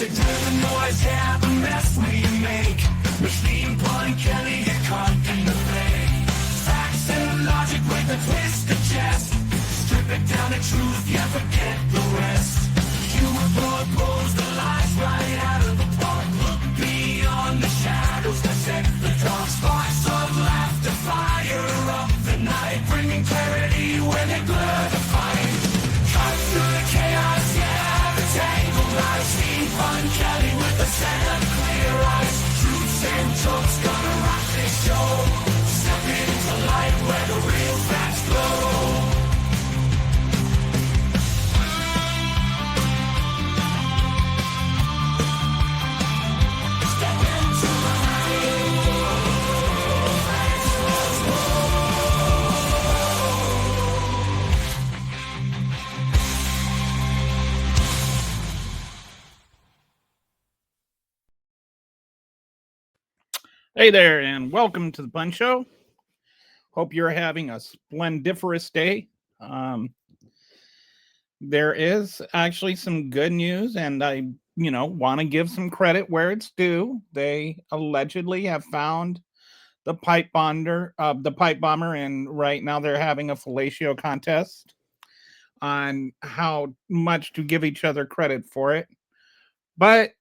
Music driven noise, yeah, the mess we make. Machine Pun Kelly get caught in the fake. Facts and logic with a twist of chest. Strip it down to truth, yeah, forget the rest. Humor pulls the lies right out of the park. Look beyond the shadows that set the dark. Sparks of laughter fire up the night, bringing clarity when they blur the fight. Cut through the chaos, yeah, the tangled lies. Machine Pun Kelly with a set of clear eyes. Truths and jokes gonna rock this show. Step into light where the real facts glow. Hey there, and welcome to the Pun Show. Hope you're having a splendiferous day. There is actually some good news, and I, want to give some credit where it's due. They allegedly have found the pipe bomber, and right now they're having a fellatio contest on how much to give each other credit for it. But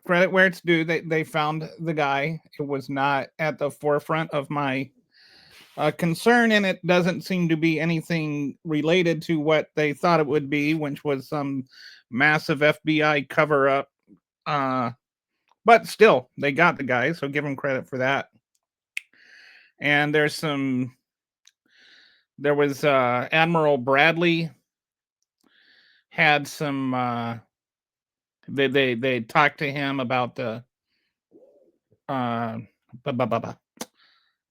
credit where it's due. They found the guy. It was not at the forefront of my concern, and it doesn't seem to be anything related to what they thought it would be, which was some massive FBI cover up. But still, they got the guy, so give them credit for that. And there was Admiral Bradley had some. They talked to him about the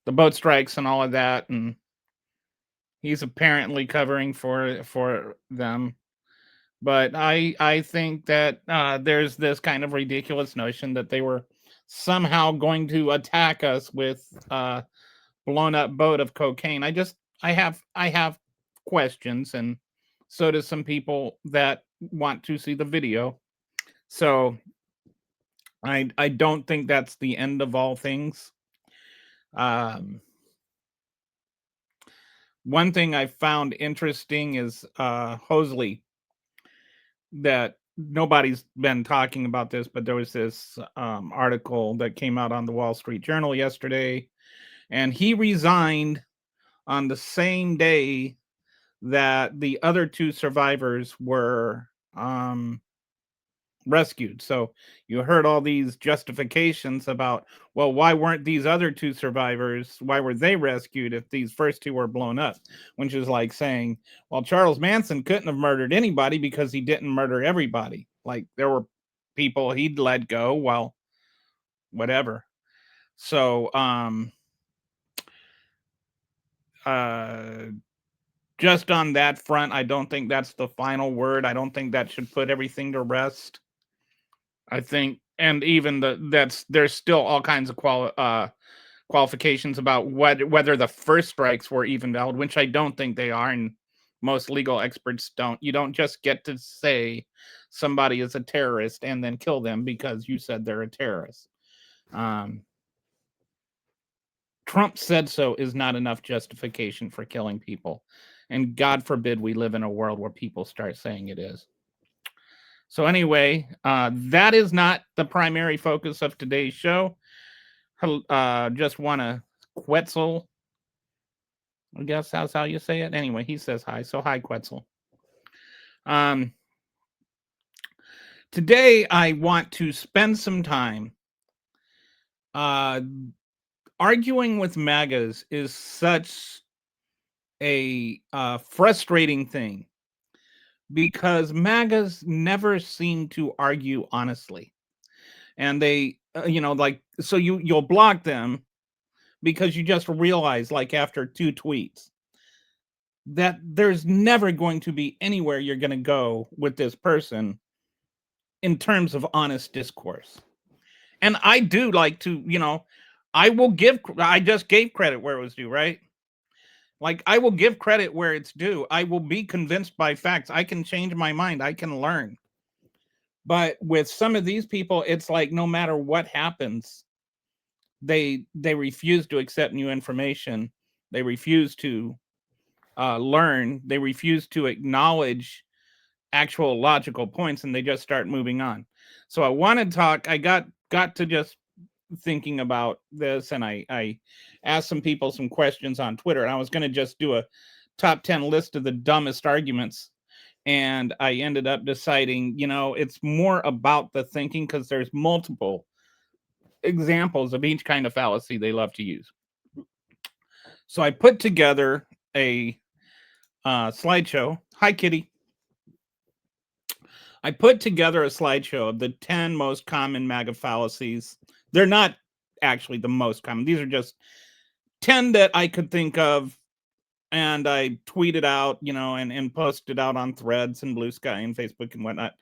boat strikes and all of that, and he's apparently covering for them. But I think that there's this kind of ridiculous notion that they were somehow going to attack us with a blown up boat of cocaine. I have questions, and so do some people that want to see the video. So I don't think that's the end of all things. One thing I found interesting is Hoseley, that nobody's been talking about this, but there was this article that came out on the Wall Street Journal yesterday, and he resigned on the same day that the other two survivors were rescued. So you heard all these justifications about, well, why weren't these other two survivors, why were they rescued if these first two were blown up? Which is like saying, well, Charles Manson couldn't have murdered anybody because he didn't murder everybody. Like, there were people he'd let go, well, whatever. So just on that front, I don't think that's the final word. I don't think that should put everything to rest. I think, and even there's still all kinds of qualifications about whether the first strikes were even valid, which I don't think they are, and most legal experts don't. You don't just get to say somebody is a terrorist and then kill them because you said they're a terrorist. Trump said so is not enough justification for killing people, and God forbid we live in a world where people start saying it is. So anyway, that is not the primary focus of today's show. Just want to Quetzal, I guess that's how you say it. Anyway, he says hi. So hi, Quetzal. Today, I want to spend some time arguing with MAGAs is such a frustrating thing, because MAGAs never seem to argue honestly. And they, so you'll block them because you just realize, like, after 2 tweets, that there's never going to be anywhere you're going to go with this person in terms of honest discourse. And I do like to, I just gave credit where it was due, right? Like, I will give credit where it's due. I will be convinced by facts. I can change my mind. I can learn. But with some of these people, it's like no matter what happens, they refuse to accept new information. They refuse to learn. They refuse to acknowledge actual logical points, and they just start moving on. So I want to talk. I got to just thinking about this, and I asked some people some questions on Twitter, and I was going to just do a top 10 list of the dumbest arguments, and I ended up deciding, it's more about the thinking, because there's multiple examples of each kind of fallacy they love to use. So I put together a slideshow. Hi, Kitty. I put together a slideshow of the 10 most common MAGA fallacies. They're not actually the most common. These are just 10 that I could think of. And I tweeted out, and posted out on Threads and Blue Sky and Facebook and whatnot.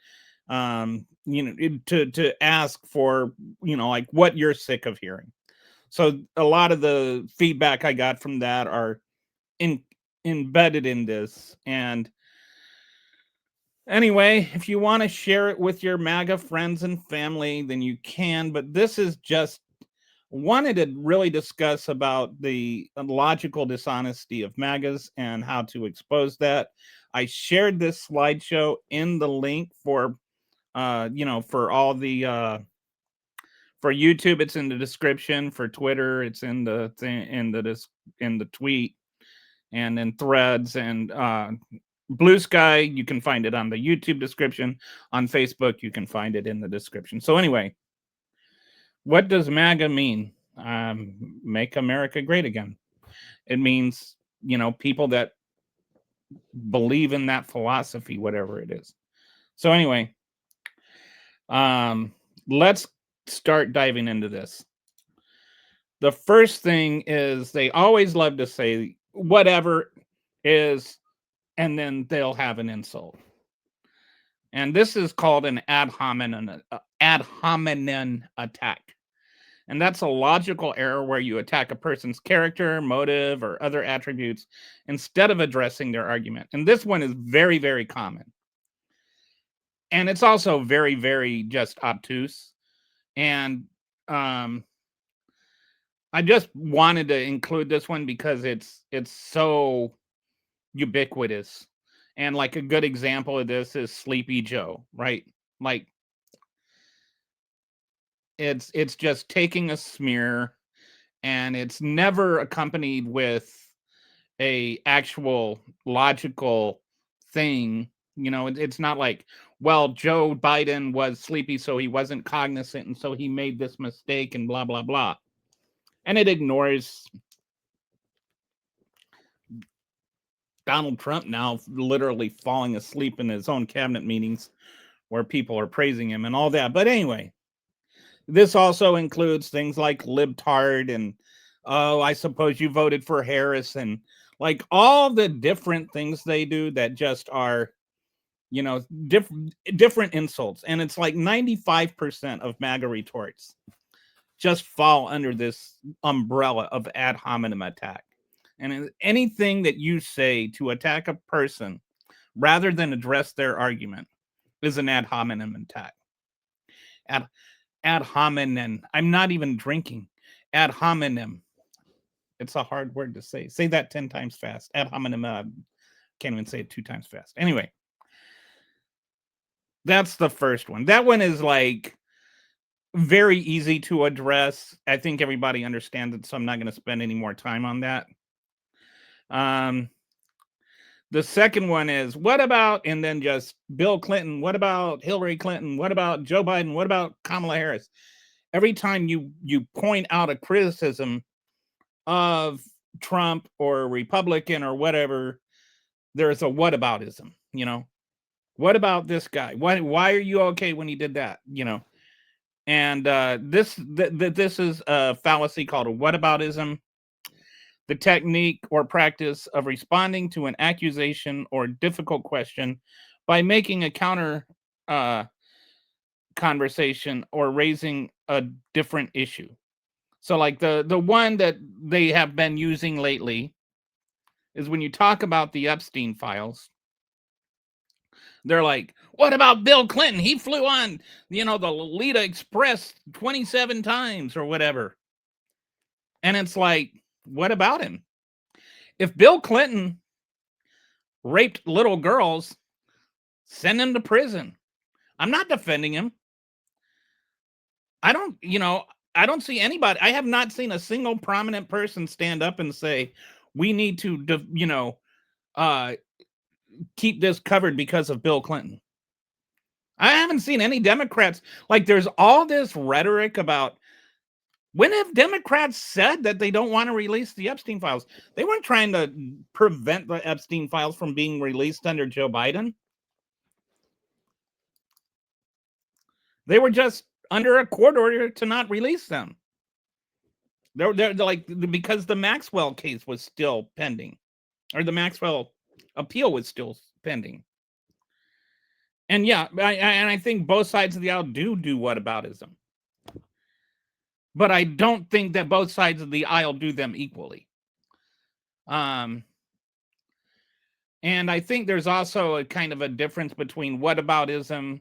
To ask for, like what you're sick of hearing. So a lot of the feedback I got from that are embedded in this. And anyway, if you want to share it with your MAGA friends and family, then you can. But this is just wanted to really discuss about the logical dishonesty of MAGAs and how to expose that. I shared this slideshow in the link for, for all the, for YouTube, it's in the description. For Twitter, it's in the in the tweet, and in Threads, and Blue Sky, you can find it on the YouTube description. On Facebook, you can find it in the description. So anyway, what does MAGA mean? Make America great again. It means, people that believe in that philosophy, whatever it is. So anyway, let's start diving into this. The first thing is they always love to say whatever is, and then they'll have an insult. And this is called an ad hominem attack. And that's a logical error where you attack a person's character, motive, or other attributes instead of addressing their argument. And this one is very, very common. And it's also very, very just obtuse. And I just wanted to include this one because it's so ubiquitous. And like a good example of this is Sleepy Joe, right? Like, it's just taking a smear, and it's never accompanied with a actual logical thing. It's not like, well, Joe Biden was sleepy, so he wasn't cognizant, and so he made this mistake, and blah blah blah. And it ignores Donald Trump now literally falling asleep in his own cabinet meetings where people are praising him and all that. But anyway, this also includes things like libtard and, oh, I suppose you voted for Harris, and like all the different things they do that just are, different insults. And it's like 95% of MAGA retorts just fall under this umbrella of ad hominem attack. And anything that you say to attack a person rather than address their argument is an ad hominem attack. Ad hominem. I'm not even drinking. Ad hominem. It's a hard word to say. Say that 10 times fast. Ad hominem. Can't even say it 2 times fast. Anyway, that's the first one. That one is like very easy to address. I think everybody understands it, so I'm not going to spend any more time on that. The second one is, what about, and then just Bill Clinton, what about Hillary Clinton, what about Joe Biden, what about Kamala Harris? Every time you point out a criticism of Trump or a Republican or whatever, there's a whataboutism, what about this guy? Why are you okay when he did that? And this is a fallacy called a whataboutism. The technique or practice of responding to an accusation or difficult question by making a counter conversation or raising a different issue. So like the one that they have been using lately is when you talk about the Epstein files, They're like, what about Bill Clinton? He flew on, the Lolita Express 27 times or whatever. And it's like, what about him? If Bill Clinton raped little girls, send him to prison. I'm not defending him. I don't see anybody. I have not seen a single prominent person stand up and say, we need to, uh, keep this covered because of Bill Clinton. I haven't seen any Democrats. Like, there's all this rhetoric about, when have Democrats said that they don't want to release the Epstein files? They weren't trying to prevent the Epstein files from being released under Joe Biden. They were just under a court order to not release them. They're like, because the Maxwell case was still pending, or the Maxwell appeal was still pending. And yeah, I think both sides of the aisle do whataboutism. But I don't think that both sides of the aisle do them equally. And I think there's also a kind of a difference between whataboutism.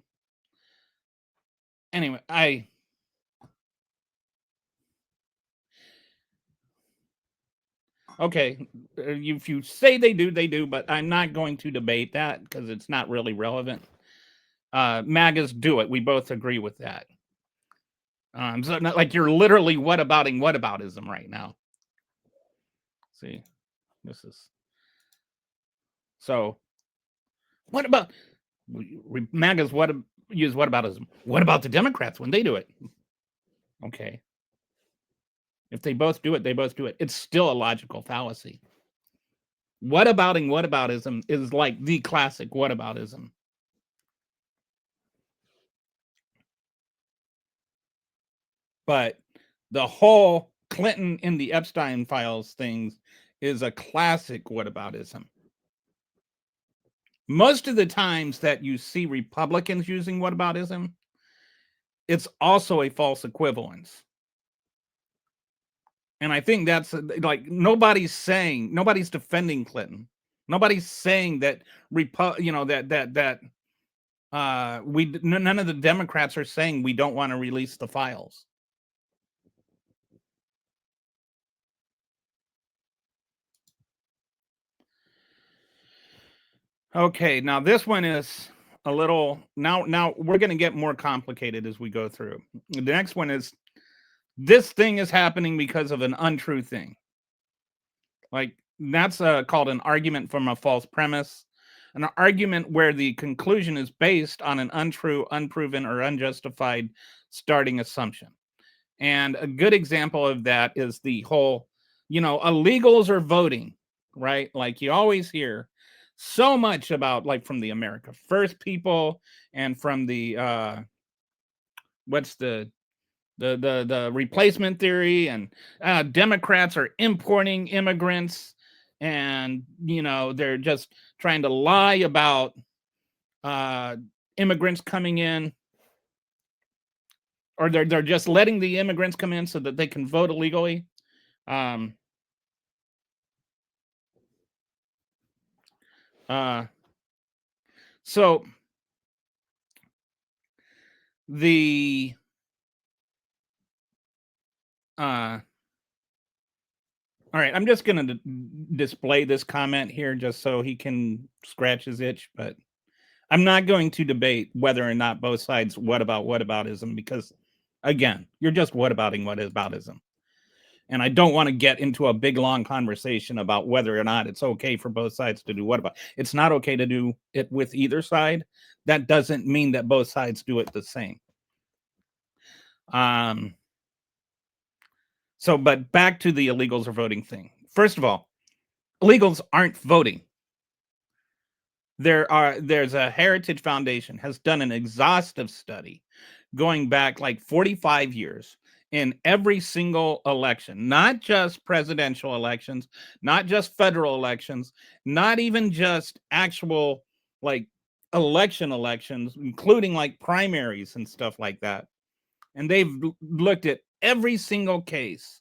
Anyway, okay, if you say they do, but I'm not going to debate that because it's not really relevant. MAGAs do it. We both agree with that. So not like you're literally whataboutism right now. See, this is so. What about MAGAs? Use whataboutism? What about the Democrats when they do it? Okay, if they both do it, they both do it. It's still a logical fallacy. Whataboutism is like the classic whataboutism. But the whole Clinton in the Epstein files things is a classic whataboutism. Most of the times that you see Republicans using whataboutism, it's also a false equivalence. And I think that's like, nobody's defending Clinton. Nobody's saying that none of the Democrats are saying we don't want to release the files. Okay, now this one is a little, now we're going to get more complicated as we go through. The next one is, this thing is happening because of an untrue thing. Like, that's called an argument from a false premise, an argument where the conclusion is based on an untrue, unproven, or unjustified starting assumption. And a good example of that is the whole, illegals are voting, right? Like, you always hear so much about, like, from the America First people and from the what's the replacement theory, and Democrats are importing immigrants, and they're just trying to lie about immigrants coming in, or they're just letting the immigrants come in so that they can vote illegally. So the all right, I'm just going to display this comment here just so he can scratch his itch, but I'm not going to debate whether or not both sides whataboutism, because again, you're just whataboutism. And I don't want to get into a big long conversation about whether or not it's okay for both sides to do whataboutism. It's not okay to do it with either side. That doesn't mean that both sides do it the same. So, but back to the illegals are voting thing. First of all, illegals aren't voting. There's a Heritage Foundation has done an exhaustive study going back like 45 years in every single election, not just presidential elections, not just federal elections, not even just actual like elections, including like primaries and stuff like that. And they've looked at every single case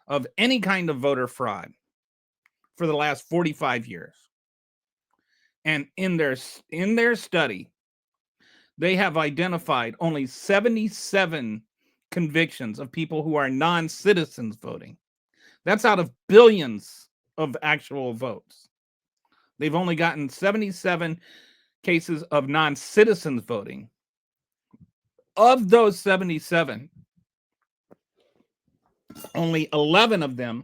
of any kind of voter fraud for the last 45 years. And in their study, they have identified only 77 convictions of people who are non-citizens voting. That's out of billions of actual votes. They've only gotten 77 cases of non-citizens voting. Of those 77, only 11 of them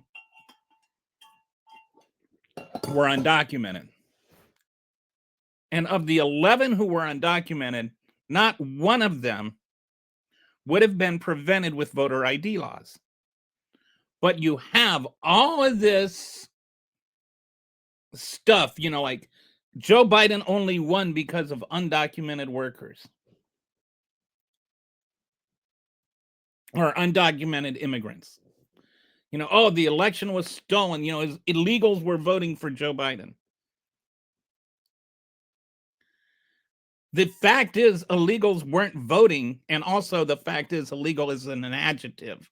were undocumented. And of the 11 who were undocumented, not one of them would have been prevented with voter ID laws. But you have all of this stuff, like Joe Biden only won because of undocumented workers or undocumented immigrants. The election was stolen. Illegals were voting for Joe Biden. The fact is, illegals weren't voting. And also, the fact is, illegal is an adjective.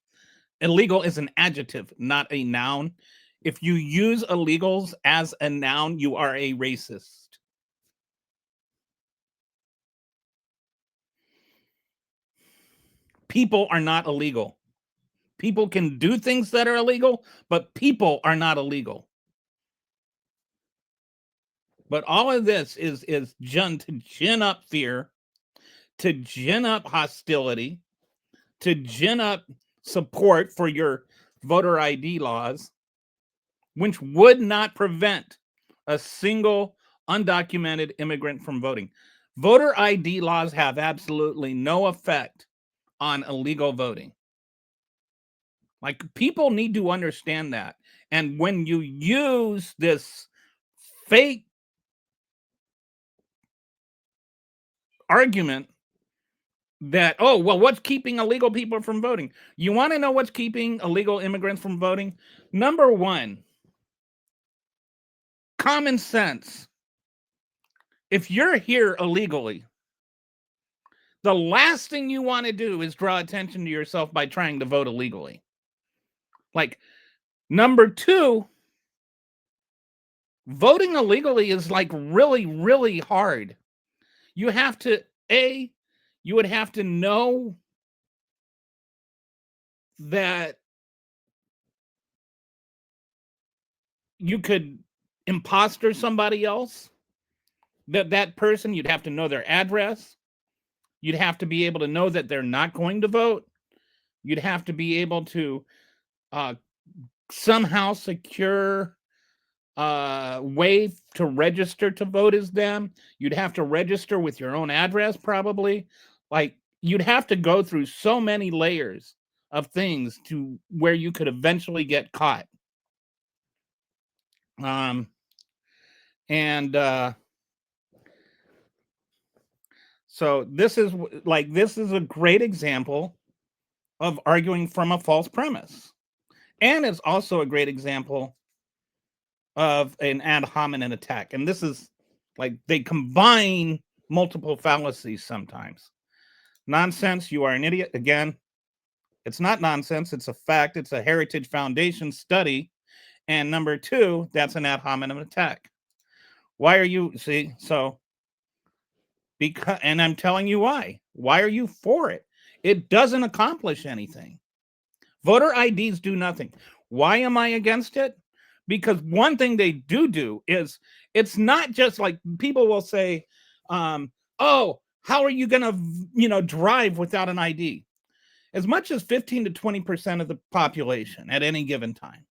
Illegal is an adjective, not a noun. If you use illegals as a noun, you are a racist. People are not illegal. People can do things that are illegal, but people are not illegal. But all of this is done to gin up fear, to gin up hostility, to gin up support for your voter ID laws, which would not prevent a single undocumented immigrant from voting. Voter ID laws have absolutely no effect on illegal voting. Like, people need to understand that. And when you use this fake argument that, oh, well, what's keeping illegal people from voting? You want to know what's keeping illegal immigrants from voting? Number one, common sense. If you're here illegally, the last thing you want to do is draw attention to yourself by trying to vote illegally. Like, number two, voting illegally is like really, really hard. You have to, you would have to know that you could imposter somebody else, that person, you'd have to know their address. You'd have to be able to know that they're not going to vote. You'd have to be able to somehow secure way to register to vote as them. You'd have to register with your own address, probably. Like, you'd have to go through so many layers of things to where you could eventually get caught. So this is a great example of arguing from a false premise. And it's also a great example of an ad hominem attack. And this is like, they combine multiple fallacies sometimes. Nonsense, you are an idiot. Again, it's not nonsense. It's a fact. It's a Heritage Foundation study. And number two, that's an ad hominem attack. Why are you, because, and I'm telling you why. Why are you for it? It doesn't accomplish anything. Voter IDs do nothing. Why am I against it? Because one thing they do is, it's not just like people will say, oh, how are you going to, drive without an ID? As much as 15 to 20% of the population at any given time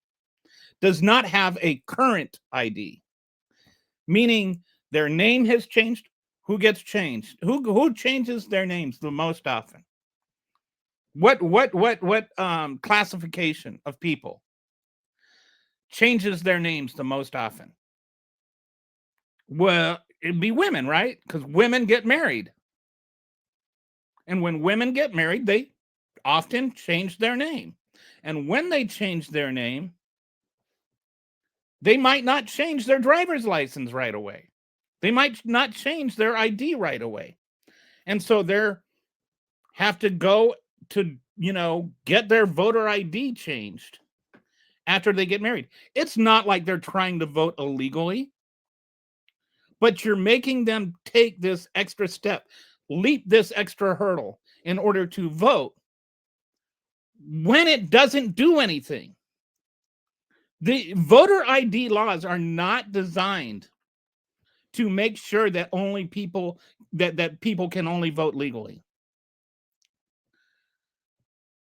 does not have a current ID, meaning their name has changed. Who gets changed? Who changes their names the most often? What classification of people changes their names the most often? Well, it'd be women, right? Because women get married. And when women get married, they often change their name. And when they change their name, they might not change their driver's license right away. They might not change their ID right away. And so they have to go to, get their voter ID changed after they get married. It's not like they're trying to vote illegally, but you're making them take this extra step, leap this extra hurdle in order to vote when it doesn't do anything. The voter ID laws are not designed to make sure that only people that people can only vote legally.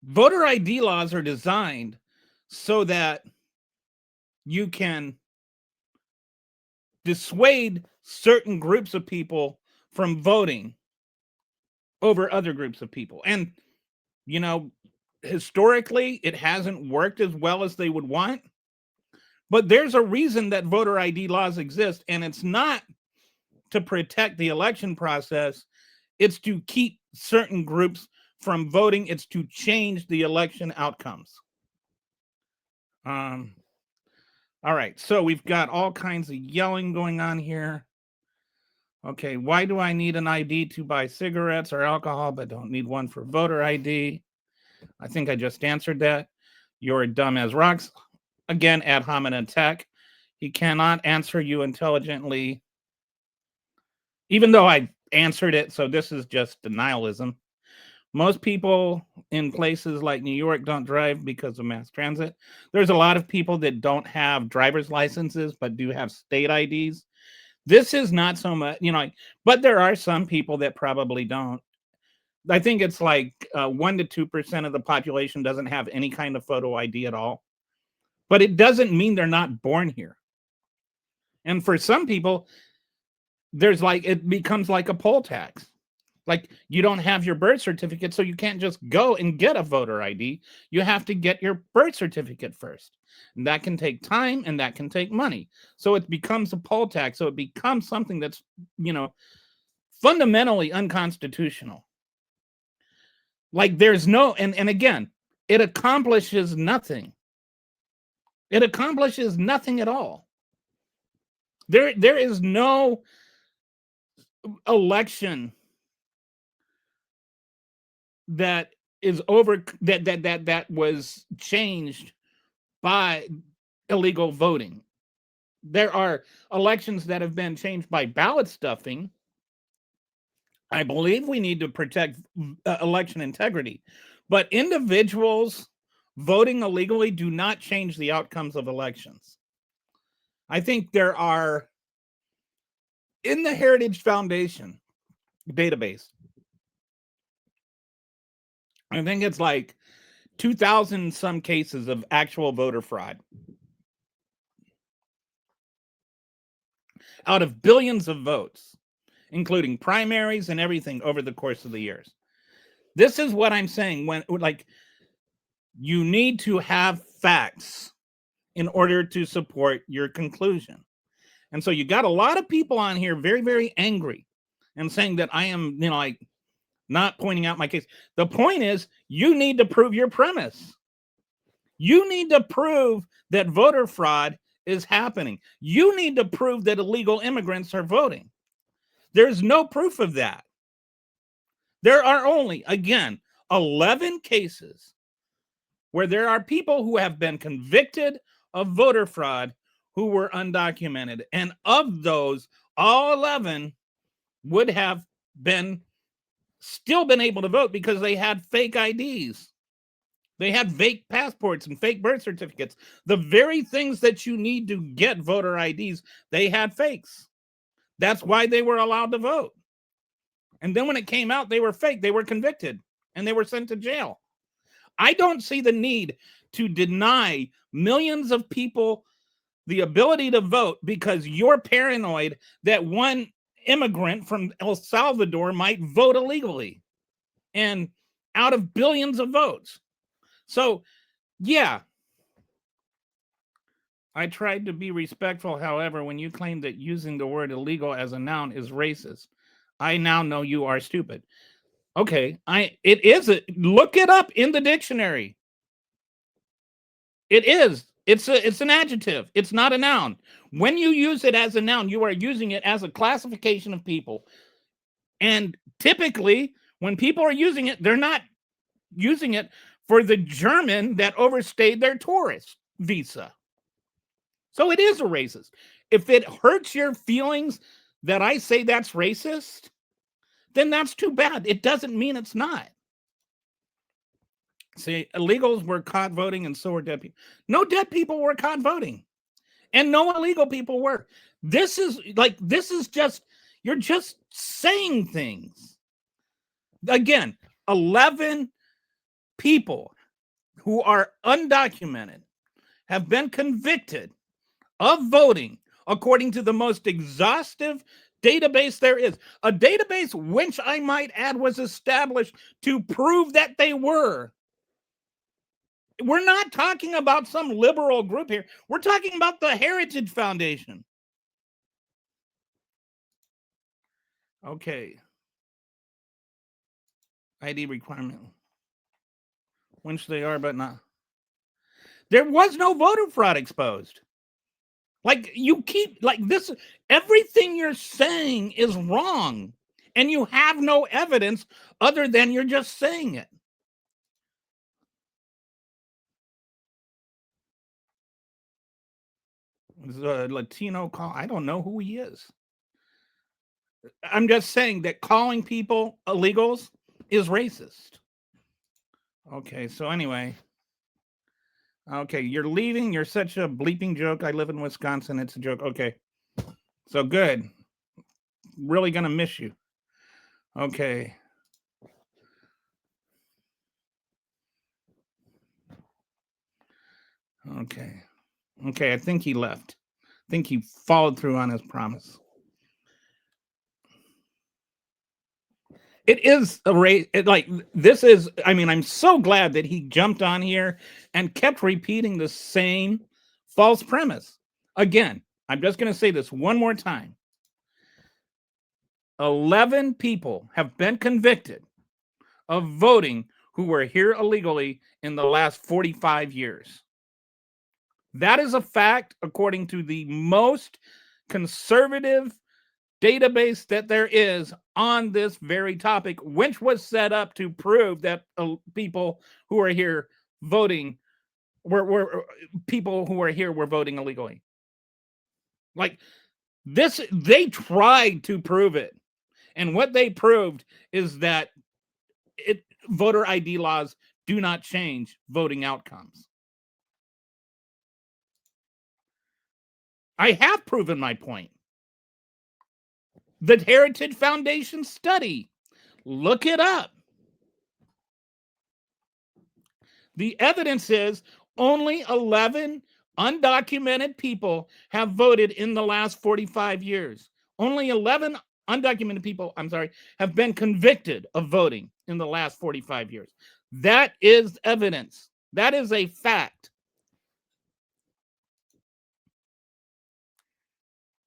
Voter ID laws are designed so that you can dissuade certain groups of people from voting over other groups of people. And, you know, historically, it hasn't worked as well as they would want. But there's a reason that voter ID laws exist, and it's not to protect the election process. It's to keep certain groups from voting. It's to change the election outcomes. All right, so we've got all kinds of yelling going on here. Okay, why do I need an ID to buy cigarettes or alcohol, but don't need one for voter ID? I think I just answered that. You're dumb as rocks. Again, ad hominem tech. He cannot answer you intelligently, even though I answered it. So this is just denialism. Most people in places like New York don't drive because of mass transit. There's a lot of people that don't have driver's licenses, but do have state IDs. This is not so much, but there are some people that probably don't. I think it's like 1 to 2% of the population doesn't have any kind of photo ID at all. But it doesn't mean they're not born here. And for some people, it becomes like a poll tax. Like, you don't have your birth certificate, so you can't just go and get a voter ID. You have to get your birth certificate first. And that can take time and that can take money. So it becomes a poll tax. So it becomes something that's, fundamentally unconstitutional. Like, there's no, and again, it accomplishes nothing. It accomplishes nothing at all. There is no election that is over that was changed by illegal voting. There are elections that have been changed by ballot stuffing. I believe we need to protect election integrity, but individuals voting illegally do not change the outcomes of elections. I think there are, in the Heritage Foundation database, I think it's like 2,000 some cases of actual voter fraud out of billions of votes, including primaries and everything over the course of the years. This is what I'm saying when, you need to have facts in order to support your conclusion. And so you got a lot of people on here very, very angry and saying that I am, not pointing out my case. The point is, you need to prove your premise. You need to prove that voter fraud is happening. You need to prove that illegal immigrants are voting. There's no proof of that. There are only, again, 11 cases where there are people who have been convicted of voter fraud who were undocumented. And of those, all 11 would have still been able to vote because they had fake IDs. They had fake passports and fake birth certificates. The very things that you need to get voter IDs, they had fakes. That's why they were allowed to vote. And then when it came out, they were fake. They were convicted and they were sent to jail. I don't see the need to deny millions of people the ability to vote because you're paranoid that one immigrant from El Salvador might vote illegally and out of billions of votes. So, yeah, I tried to be respectful. However, when you claim that using the word illegal as a noun is racist, I now know you are stupid. Okay, look it up in the dictionary. It is. It's an adjective. It's not a noun. When you use it as a noun, you are using it as a classification of people. And typically, when people are using it, they're not using it for the German that overstayed their tourist visa. So it is a racist. If it hurts your feelings that I say that's racist, then that's too bad. It doesn't mean it's not. See, illegals were caught voting, and so were dead people. No dead people were caught voting, and no illegal people were. This is just, you're just saying things. Again, 11 people who are undocumented have been convicted of voting according to the most exhaustive database there is. A database which, I might add, was established to prove that they were. We're not talking about some liberal group here. We're talking about the Heritage Foundation. Okay. ID requirement. Which they are, but not. There was no voter fraud exposed. Like, you keep, like, this, everything you're saying is wrong, and you have no evidence other than you're just saying it. The Latino call, I don't know who he is. I'm just saying that calling people illegals is racist. Okay, so anyway. Okay, you're leaving. You're such a bleeping joke. I live in Wisconsin. It's a joke. Okay. So good. Really gonna miss you. Okay. Okay. Okay, I think he left. I think he followed through on his promise. It is a race. Like, this is, I mean, I'm so glad that he jumped on here and kept repeating the same false premise. Again, I'm just going to say this one more time. 11 people have been convicted of voting who were here illegally in the last 45 years. That is a fact according to the most conservative database that there is on this very topic, which was set up to prove that people who are here voting were people who are here were voting illegally. Like this, they tried to prove it. And what they proved is that voter ID laws do not change voting outcomes. I have proven my point. The Heritage Foundation study, look it up. The evidence is only 11 undocumented people have voted in the last 45 years. Only 11 undocumented people, have been convicted of voting in the last 45 years. That is evidence. That is a fact.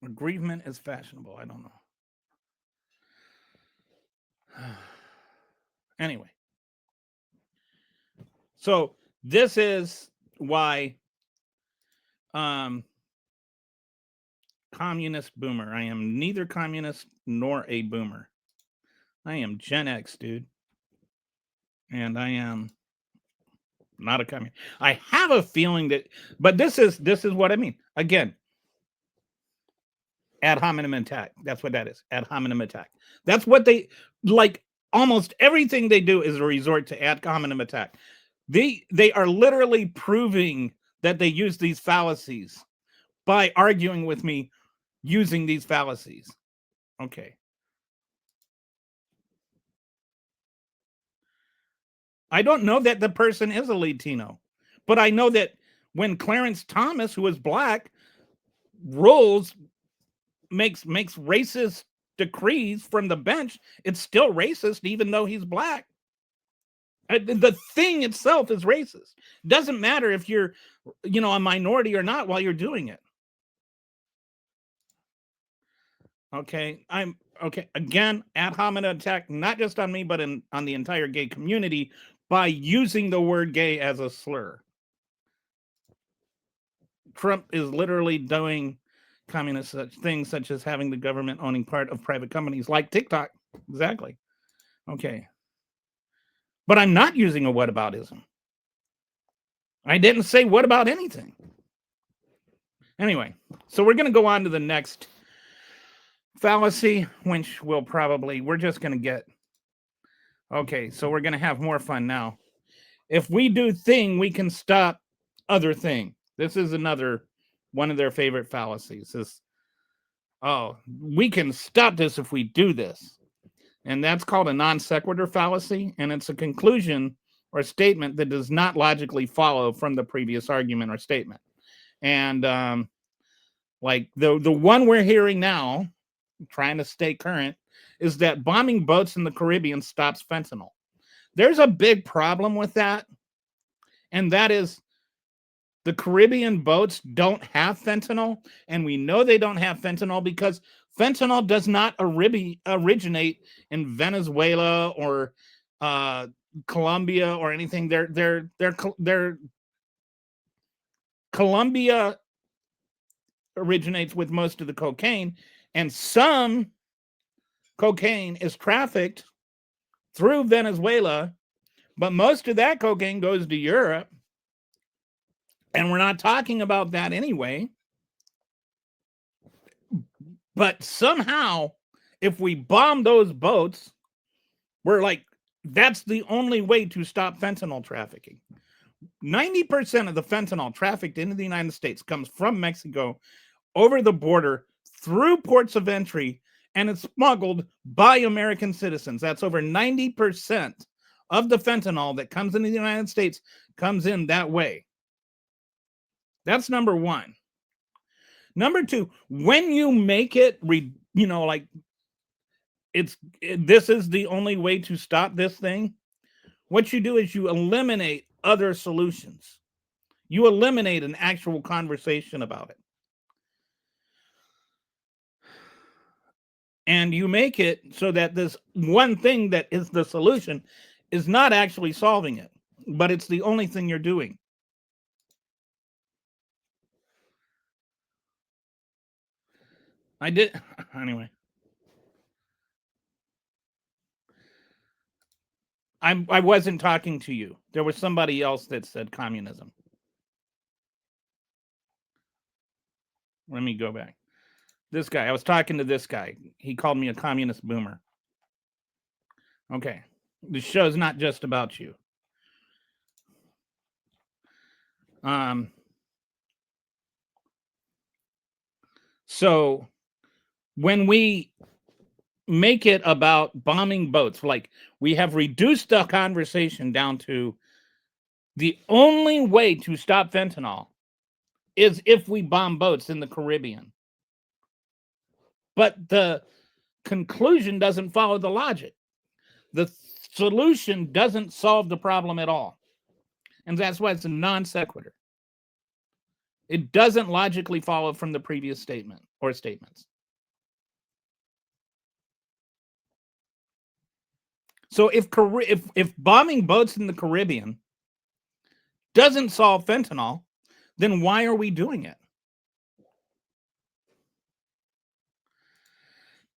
Aggrievement is fashionable. I don't know. Anyway. So this is why communist boomer. I am neither communist nor a boomer. I am Gen X, dude. And I am not a communist. I have a feeling that, but this is what I mean. Again, ad hominem attack. That's what that is. Ad hominem attack. That's what they, like, almost everything they do is a resort to ad hominem attack. They are literally proving that they use these fallacies by arguing with me using these fallacies. Okay. I don't know that the person is a Latino, but I know that when Clarence Thomas, who is black, makes racist decrees from the bench, it's still racist even though he's black. The thing itself is racist. Doesn't matter if you're, a minority or not while you're doing it. Okay, again, ad hominem attack, not just on me, but on the entire gay community by using the word gay as a slur. Trump is literally doing communist things such as having the government owning part of private companies like TikTok. Exactly. Okay. But I'm not using a whataboutism. I didn't say what about anything. Anyway, so we're going to go on to the next fallacy, which we're just going to get. Okay, so we're going to have more fun now. If we do thing, we can stop other thing. This is another one of their favorite fallacies. We can stop this if we do this. And that's called a non sequitur fallacy. And it's a conclusion or statement that does not logically follow from the previous argument or statement. And like the one we're hearing now, trying to stay current, is that bombing boats in the Caribbean stops fentanyl. There's a big problem with that. And that is the Caribbean boats don't have fentanyl. And we know they don't have fentanyl because fentanyl does not originate in Venezuela or Colombia or anything. They're Colombia originates with most of the cocaine, and some cocaine is trafficked through Venezuela, but most of that cocaine goes to Europe, and we're not talking about that anyway. But somehow, if we bomb those boats, we're like, that's the only way to stop fentanyl trafficking. 90% of the fentanyl trafficked into the United States comes from Mexico over the border through ports of entry, and it's smuggled by American citizens. That's over 90% of the fentanyl that comes into the United States comes in that way. That's number one. Number two, when you make it, this is the only way to stop this thing. What you do is you eliminate other solutions. You eliminate an actual conversation about it. And you make it so that this one thing that is the solution is not actually solving it, but it's the only thing you're doing. Anyway. I wasn't talking to you. There was somebody else that said communism. Let me go back. This guy, I was talking to this guy. He called me a communist boomer. Okay. The show's not just about you. So when we make it about bombing boats, like we have reduced the conversation down to the only way to stop fentanyl is if we bomb boats in the Caribbean. But the conclusion doesn't follow the logic. The solution doesn't solve the problem at all. And that's why it's a non sequitur. It doesn't logically follow from the previous statement or statements. So if bombing boats in the Caribbean doesn't solve fentanyl, then why are we doing it?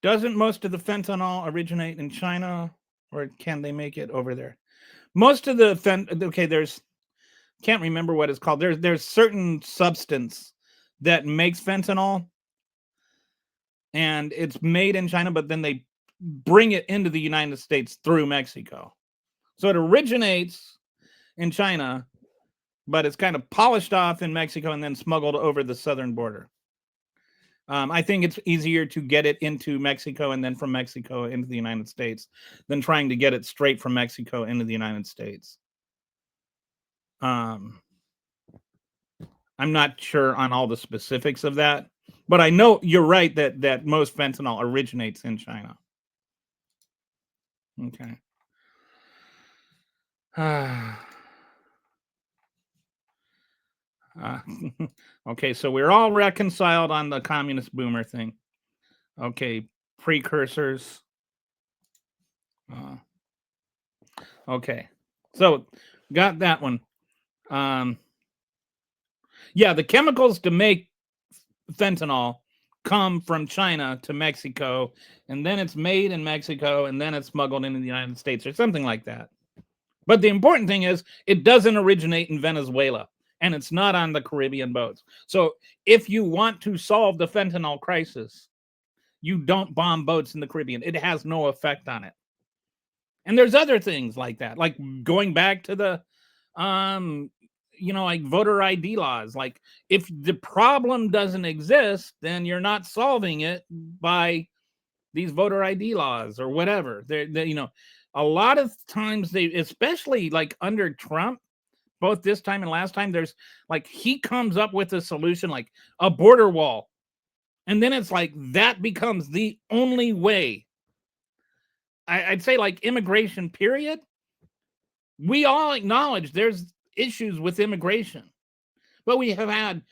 Doesn't most of the fentanyl originate in China, or can they make it over there? Most of the can't remember what it's called. There's certain substance that makes fentanyl, and it's made in China, but then they bring it into the United States through Mexico. So it originates in China, but it's kind of polished off in Mexico and then smuggled over the southern border. I think it's easier to get it into Mexico and then from Mexico into the United States than trying to get it straight from Mexico into the United States. I'm not sure on all the specifics of that, but I know you're right that most fentanyl originates in China. Okay. Okay, so we're all reconciled on the communist boomer thing. Okay, precursors. Okay, so got that one. Yeah, the chemicals to make fentanyl come from China to Mexico, and then it's made in Mexico, and then it's smuggled into the United States or something like that. But the important thing is it doesn't originate in Venezuela, and it's not on the Caribbean boats. So if you want to solve the fentanyl crisis, you don't bomb boats in the Caribbean. It has no effect on it. And there's other things like that, like going back to the, like voter ID laws. Like, if the problem doesn't exist, then you're not solving it by these voter ID laws or whatever. A lot of times especially like under Trump, both this time and last time, there's like, he comes up with a solution like a border wall. And then it's like that becomes the only way. I'd say like immigration, period. We all acknowledge there's issues with immigration, but we have had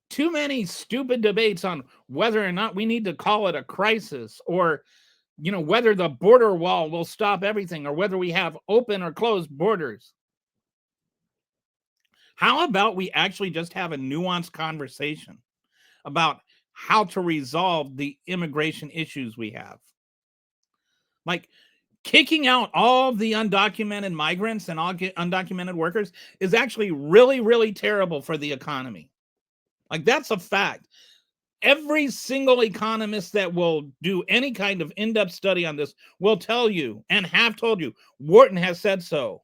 too many stupid debates on whether or not we need to call it a crisis, or whether the border wall will stop everything, or whether we have open or closed borders. How about we actually just have a nuanced conversation about how to resolve the immigration issues we have? Like, kicking out all the undocumented migrants and all undocumented workers is actually really, really terrible for the economy. Like, that's a fact. Every single economist that will do any kind of in-depth study on this will tell you, and have told you, Wharton has said so.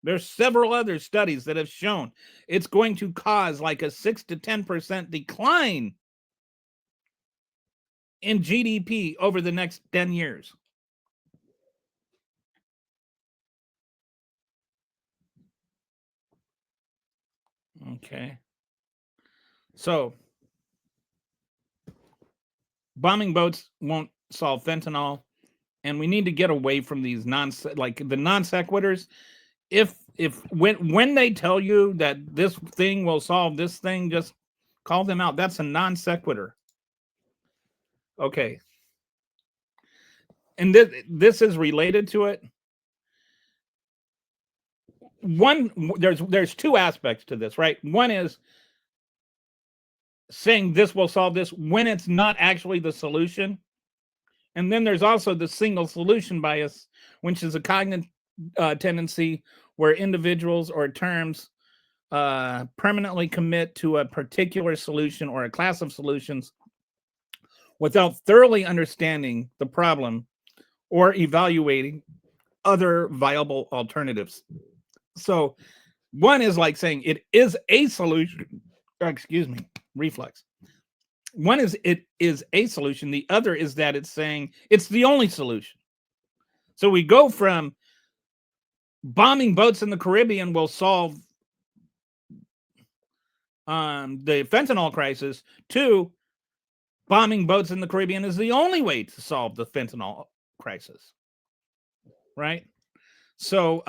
There's several other studies that have shown it's going to cause like a 6 to 10% decline in GDP over the next 10 years. Okay. So, bombing boats won't solve fentanyl, and we need to get away from these non sequiturs. When they tell you that this thing will solve this thing, just call them out. That's a non sequitur. Okay. And this is related to it. There's two aspects to this, right? One is saying this will solve this when it's not actually the solution. And then there's also the single solution bias, which is a cognitive tendency where individuals or terms permanently commit to a particular solution or a class of solutions without thoroughly understanding the problem or evaluating other viable alternatives. So one is like saying it is a solution. Excuse me, reflex. One is it is a solution. The other is that it's saying it's the only solution. So we go from bombing boats in the Caribbean will solve the fentanyl crisis to bombing boats in the Caribbean is the only way to solve the fentanyl crisis. Right? So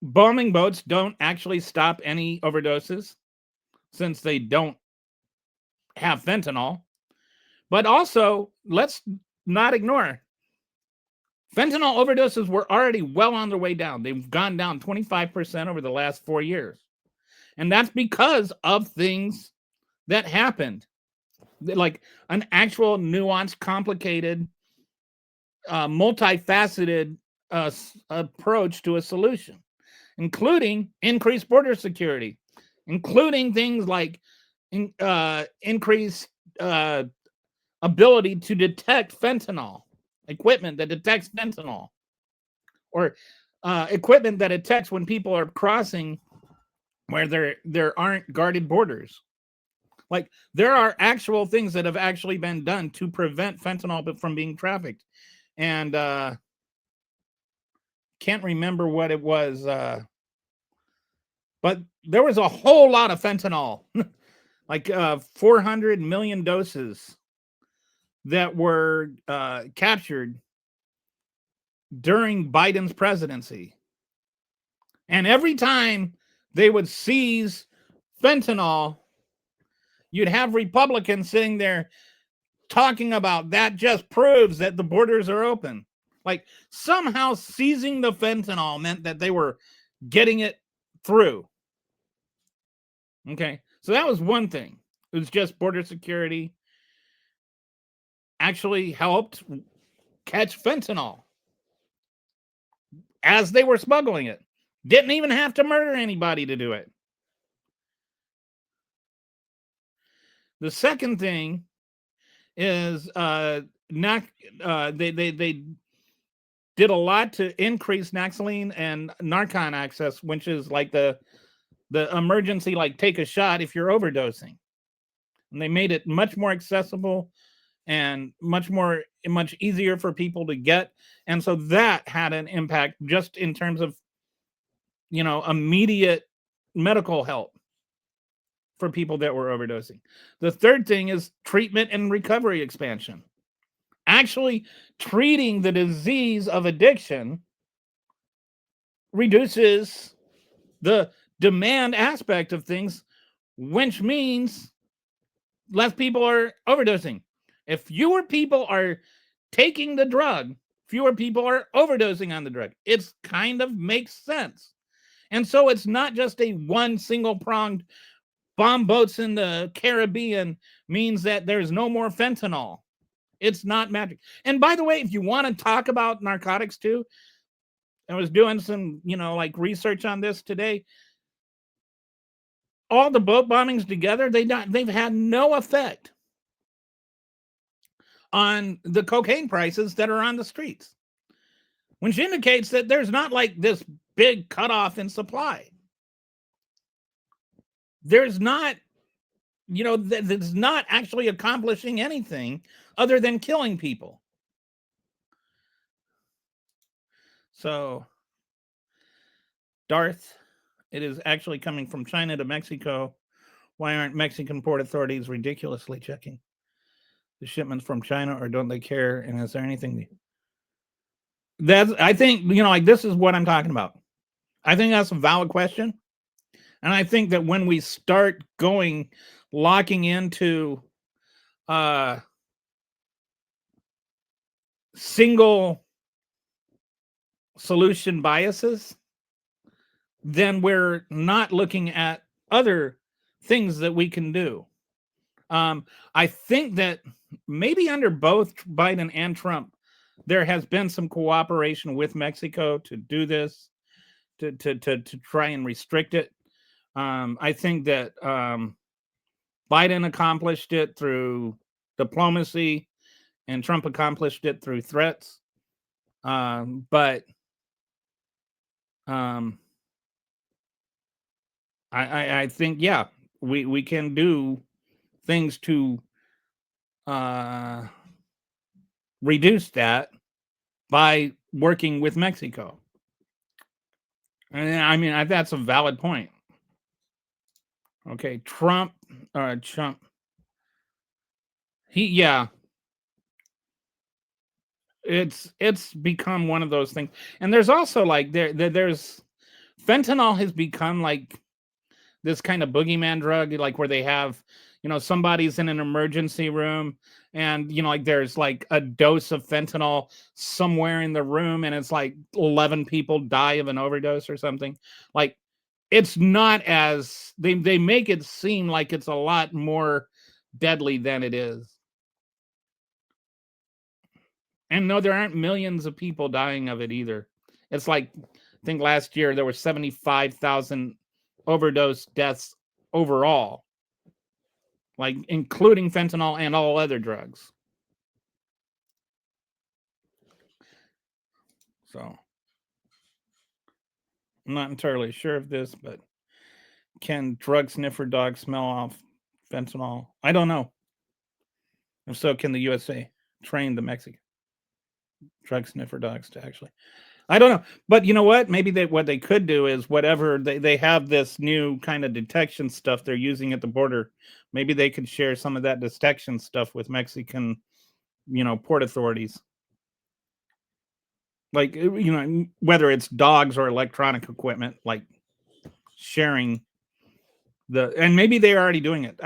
bombing boats don't actually stop any overdoses since they don't have fentanyl. But also, let's not ignore, fentanyl overdoses were already well on their way down. They've gone down 25% over the last 4 years. And that's because of things that happened. Like an actual nuanced, complicated, multifaceted approach to a solution, including increased border security, including things like increased ability to detect fentanyl, equipment that detects fentanyl, or equipment that detects when people are crossing where there aren't guarded borders. Like, there are actual things that have actually been done to prevent fentanyl from being trafficked. And can't remember what it was, but there was a whole lot of fentanyl, like 400 million doses that were captured during Biden's presidency. And every time they would seize fentanyl, you'd have Republicans sitting there talking about that just proves that the borders are open. Like, somehow seizing the fentanyl meant that they were getting it through. Okay, so that was one thing. It was just border security actually helped catch fentanyl as they were smuggling it. Didn't even have to murder anybody to do it. The second thing is they did a lot to increase Naxaline and Narcan access, which is like the emergency, like take a shot if you're overdosing. And they made it much more accessible and much easier for people to get. And so that had an impact just in terms of, immediate medical help for people that were overdosing. The third thing is treatment and recovery expansion. Actually treating the disease of addiction reduces the demand aspect of things, which means less people are overdosing. If fewer people are taking the drug, fewer people are overdosing on the drug. It's kind of makes sense. And so it's not just a one single pronged bomb boats in the Caribbean means that there's no more fentanyl. It's not magic. And by the way, if you want to talk about narcotics too, I was doing some, like research on this today. All the boat bombings together, they've had no effect on the cocaine prices that are on the streets, which indicates that there's not like this big cutoff in supply. There's not, that's not actually accomplishing anything other than killing people. So, Darth, it is actually coming from China to Mexico. Why aren't Mexican port authorities ridiculously checking the shipments from China, or don't they care? And is there anything that's, I think, like this is what I'm talking about. I think that's a valid question. And I think that when we start locking into single solution biases, then we're not looking at other things that we can do. I think that maybe under both Biden and Trump, there has been some cooperation with Mexico to do this, to try and restrict it. I think that Biden accomplished it through diplomacy, and Trump accomplished it through threats. But I think, yeah, we can do things to reduce that by working with Mexico. And I mean, that's a valid point. Okay, Trump. It's become one of those things. And there's also like there's fentanyl has become like this kind of boogeyman drug, like where they have, somebody's in an emergency room and, like there's like a dose of fentanyl somewhere in the room and it's like 11 people die of an overdose or something. Like it's not as they make it seem like it's a lot more deadly than it is. And no, there aren't millions of people dying of it either. It's like, I think last year there were 75,000 overdose deaths overall, like including fentanyl and all other drugs. So I'm not entirely sure of this, but can drug sniffer dogs smell off fentanyl? I don't know. If so, can the USA train the Mexican drug sniffer dogs to actually? I don't know. But you know what? Maybe what they could do is whatever they have this new kind of detection stuff they're using at the border. Maybe they could share some of that detection stuff with Mexican, port authorities. Like, whether it's dogs or electronic equipment, like sharing and maybe they're already doing it.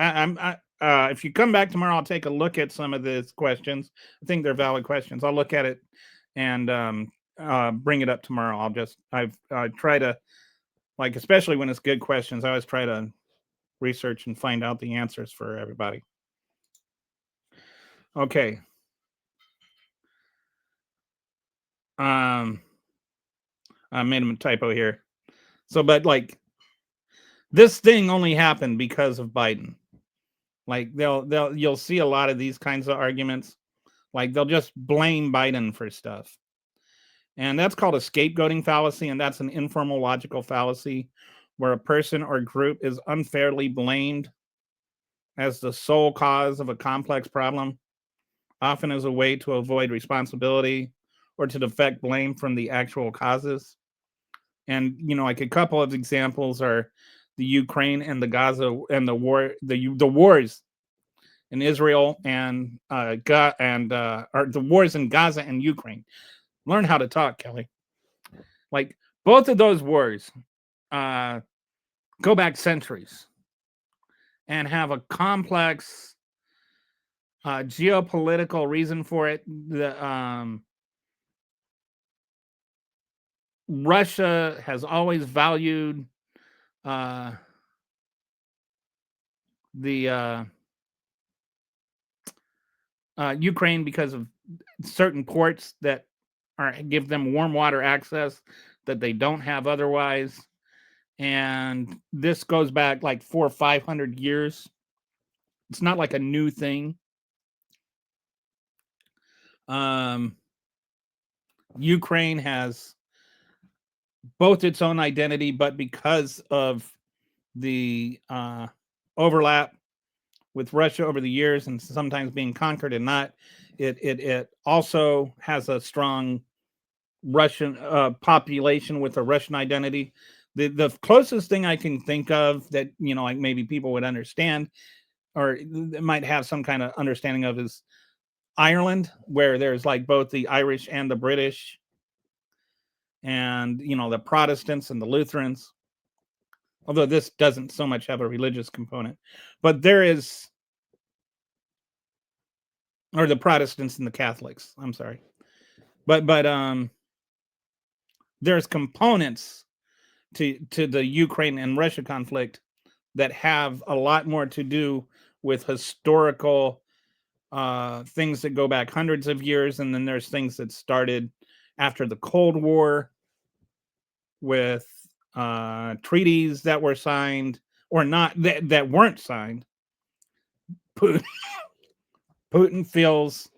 If you come back tomorrow, I'll take a look at some of these questions. I think they're valid questions. I'll look at it and bring it up tomorrow. I try to, like, especially when it's good questions, I always try to research and find out the answers for everybody. Okay. I made a typo here. So, but like this thing only happened because of Biden. Like you'll see a lot of these kinds of arguments. Like they'll just blame Biden for stuff. And that's called a scapegoating fallacy, and that's an informal logical fallacy where a person or group is unfairly blamed as the sole cause of a complex problem, often as a way to avoid responsibility or to deflect blame from the actual causes. And like a couple of examples are the Ukraine and the Gaza and the wars in Israel and or the wars in Gaza and Ukraine. Learn how to talk, Kelly. Like both of those wars go back centuries and have a complex geopolitical reason for it. Russia has always valued the Ukraine because of certain ports that give them warm water access that they don't have otherwise. And this goes back like 400 or 500 years. It's not like a new thing. Ukraine has both its own identity, but because of the overlap with Russia over the years and sometimes being conquered and not, it also has a strong Russian population with a Russian identity. The closest thing I can think of that, like maybe people would understand or might have some kind of understanding of is Ireland, where there's like both the Irish and the British and, the Protestants and the Lutherans. Although this doesn't so much have a religious component, but there is, or the Protestants and the Catholics, I'm sorry. But there's components to the Ukraine and Russia conflict that have a lot more to do with historical things that go back hundreds of years. And then there's things that started after the Cold War with treaties that were signed or not, that weren't signed. Putin feels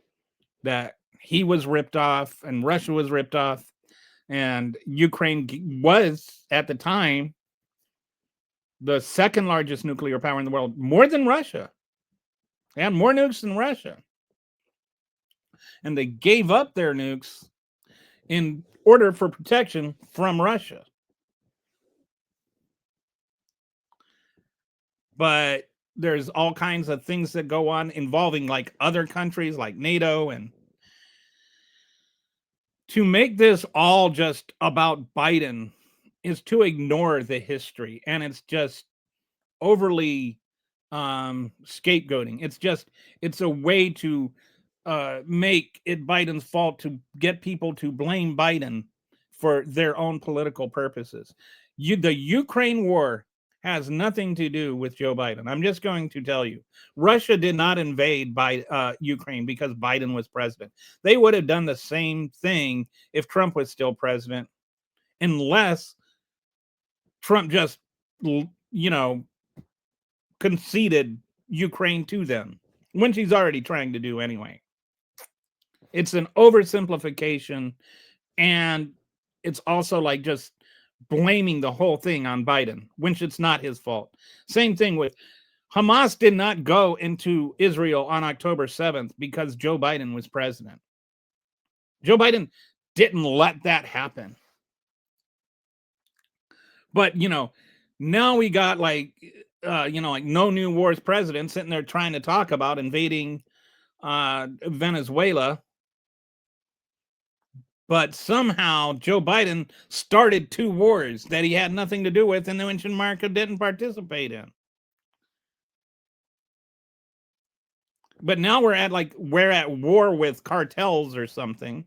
that he was ripped off and Russia was ripped off, and Ukraine was at the time the second largest nuclear power in the world, more than Russia. They had more nukes than Russia. And they gave up their nukes in order for protection from Russia. But there's all kinds of things that go on involving like other countries like NATO, and to make this all just about Biden is to ignore the history, and it's just overly scapegoating. It's a way to make it Biden's fault to get people to blame Biden for their own political purposes. The Ukraine war has nothing to do with Joe Biden. I'm just going to tell you, Russia did not invade Ukraine because Biden was president. They would have done the same thing if Trump was still president, unless Trump just, conceded Ukraine to them, which he's already trying to do anyway. It's an oversimplification, and it's also like just blaming the whole thing on Biden, which it's not his fault. Same thing with Hamas did not go into Israel on October 7th because Joe Biden was president. Joe Biden didn't let that happen. But, now we got like no new wars president sitting there trying to talk about invading Venezuela. But somehow Joe Biden started two wars that he had nothing to do with, and which America didn't participate in. But now we're at war with cartels or something.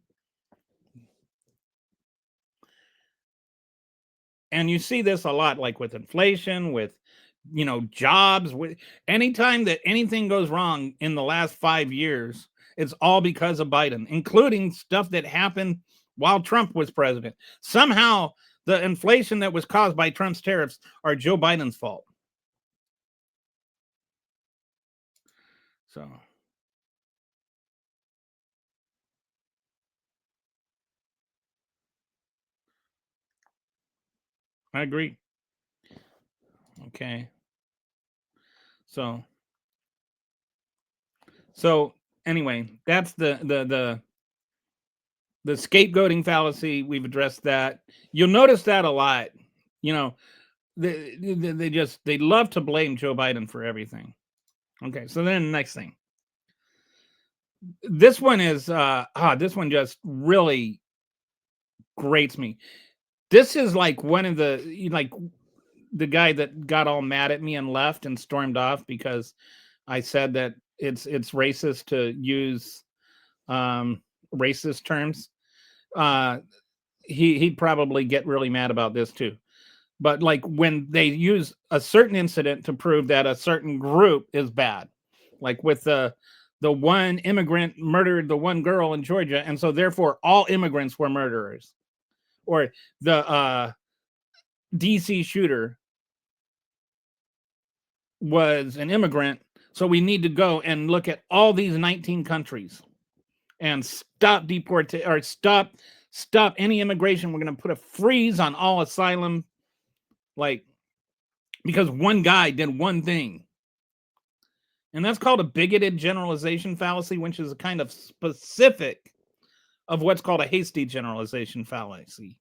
And you see this a lot, like with inflation, with jobs, with anytime that anything goes wrong in the last 5 years, it's all because of Biden, including stuff that happened while Trump was president. Somehow the inflation that was caused by Trump's tariffs are Joe Biden's fault. So I agree. Okay. So so anyway, that's the scapegoating fallacy. We've addressed that. You'll notice that a lot. You know, they love to blame Joe Biden for everything. Okay, so then the next thing. This one is this one just really grates me. This is like one of the guy that got all mad at me and left and stormed off because I said that it's racist to use racist terms. Uh he'd probably get really mad about this too. But like when they use a certain incident to prove that a certain group is bad, like with the one immigrant murdered the one girl in Georgia, and so therefore all immigrants were murderers, or the DC shooter was an immigrant, so we need to go and look at all these 19 countries and stop or stop any immigration. We're going to put a freeze on all asylum, like, because one guy did one thing. And that's called a bigoted generalization fallacy, which is a kind of specific of what's called a hasty generalization fallacy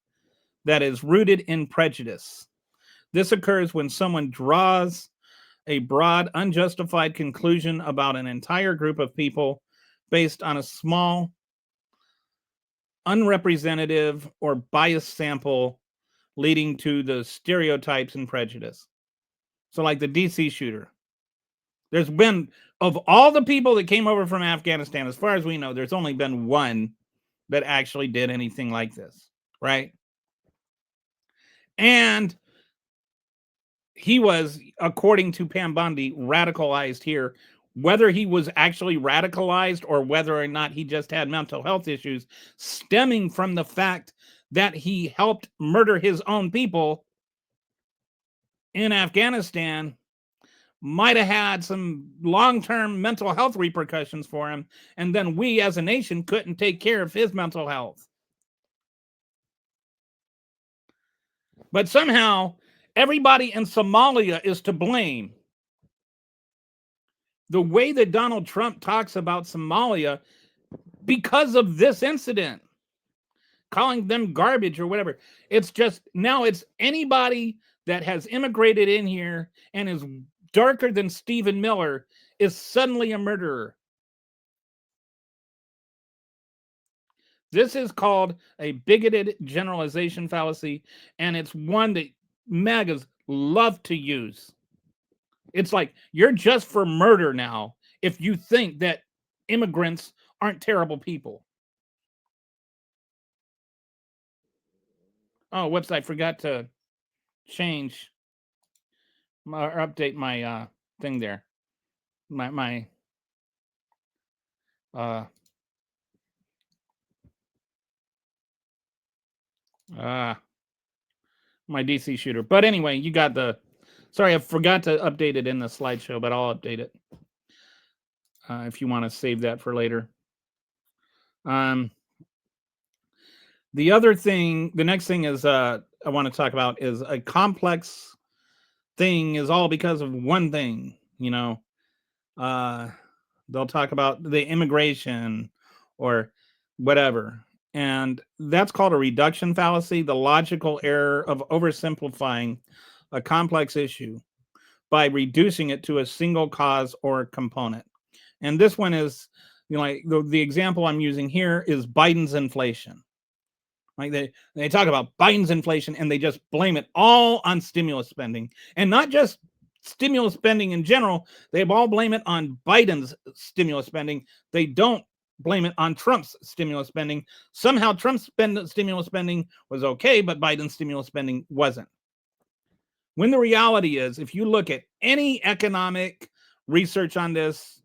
that is rooted in prejudice. This occurs when someone draws a broad, unjustified conclusion about an entire group of people based on a small, unrepresentative, or biased sample, leading to the stereotypes and prejudice. So, like the DC shooter, there's been, of all the people that came over from Afghanistan, as far as we know, there's only been one that actually did anything like this, right? And he was, according to Pam Bondi, radicalized here. Whether he was actually radicalized or whether or not he just had mental health issues stemming from the fact that he helped murder his own people in Afghanistan might have had some long-term mental health repercussions for him, and then we as a nation couldn't take care of his mental health. But somehow everybody in Somalia is to blame. The way that Donald Trump talks about Somalia because of this incident, calling them garbage or whatever. It's just, now it's anybody that has immigrated in here and is darker than Stephen Miller is suddenly a murderer. This is called a bigoted generalization fallacy, and it's one that MAGAs love to use. It's like, you're just for murder now if you think that immigrants aren't terrible people. Oh, whoops, I forgot to change or update my thing there. My my DC shooter. But anyway, you got the, sorry, I forgot to update it in the slideshow, but I'll update it if you want to save that for later. The other thing, the next thing is I want to talk about is a complex thing is all because of one thing. You know, they'll talk about the immigration or whatever, and that's called a reduction fallacy, the logical error of oversimplifying a complex issue by reducing it to a single cause or component. And this one is, you know, like the example I'm using here is Biden's inflation. Like they talk about Biden's inflation and they just blame it all on stimulus spending, and not just stimulus spending in general. They all blame it on Biden's stimulus spending. They don't blame it on Trump's stimulus spending. Somehow Trump's stimulus spending was okay, but Biden's stimulus spending wasn't. When the reality is, if you look at any economic research on this,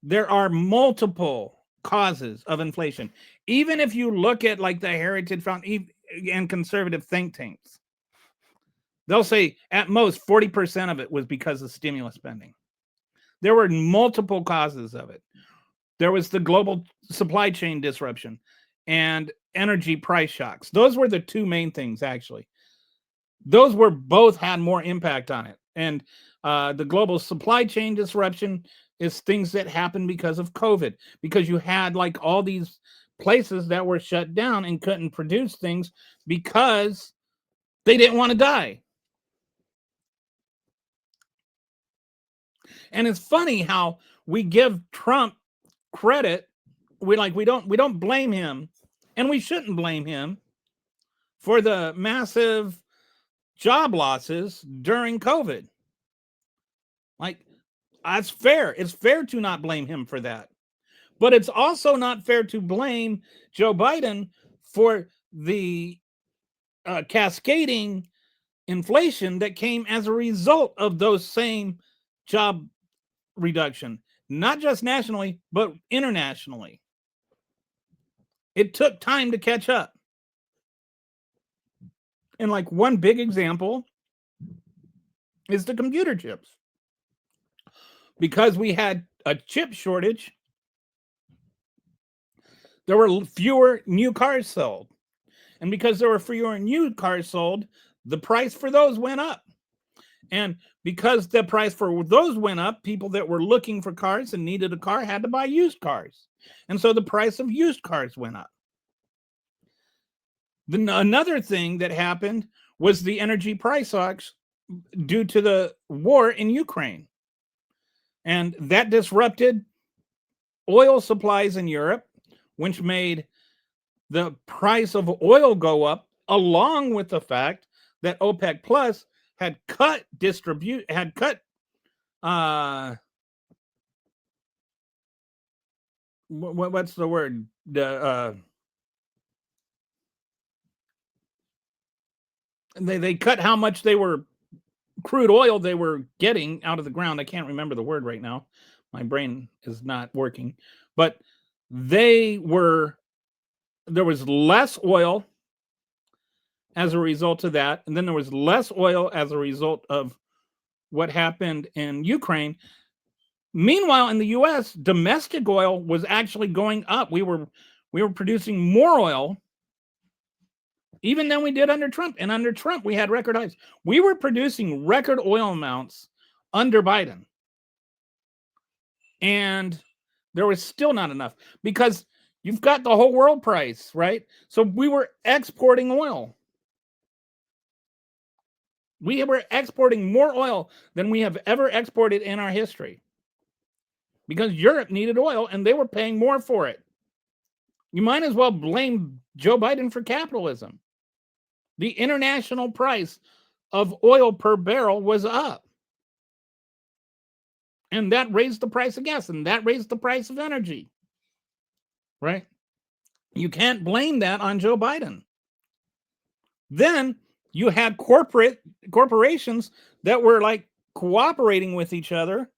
there are multiple causes of inflation. Even if you look at like the Heritage Foundation and conservative think tanks, they'll say at most 40% of it was because of stimulus spending. There were multiple causes of it. There was the global supply chain disruption and energy price shocks. Those were the two main things, actually. Those were both had more impact on it. And the global supply chain disruption is things that happened because of COVID, because you had like all these places that were shut down and couldn't produce things because they didn't want to die. And it's funny how we give Trump credit. We don't blame him, and we shouldn't blame him for the massive job losses during COVID. Like, that's fair. It's fair to not blame him for that. But it's also not fair to blame Joe Biden for the cascading inflation that came as a result of those same job reduction, not just nationally, but internationally. It took time to catch up. And like one big example is the computer chips. Because we had a chip shortage, there were fewer new cars sold. And because there were fewer new cars sold, the price for those went up. And because the price for those went up, people that were looking for cars and needed a car had to buy used cars. And so the price of used cars went up. Then another thing that happened was the energy price hikes due to the war in Ukraine. And that disrupted oil supplies in Europe, which made the price of oil go up, along with the fact that OPEC Plus had cut what's the word? They cut how much crude oil they were getting out of the ground. I can't remember the word right now. My brain is not working. But there was less oil as a result of that. And then there was less oil as a result of what happened in Ukraine. Meanwhile, in the US, domestic oil was actually going up. We were producing more oil even than we did under Trump. And under Trump, we had record highs. We were producing record oil amounts under Biden. And there was still not enough because you've got the whole world price, right? So we were exporting oil. We were exporting more oil than we have ever exported in our history because Europe needed oil and they were paying more for it. You might as well blame Joe Biden for capitalism. The international price of oil per barrel was up. And that raised the price of gas, and that raised the price of energy. Right? You can't blame that on Joe Biden. Then you had corporations that were like cooperating with each other,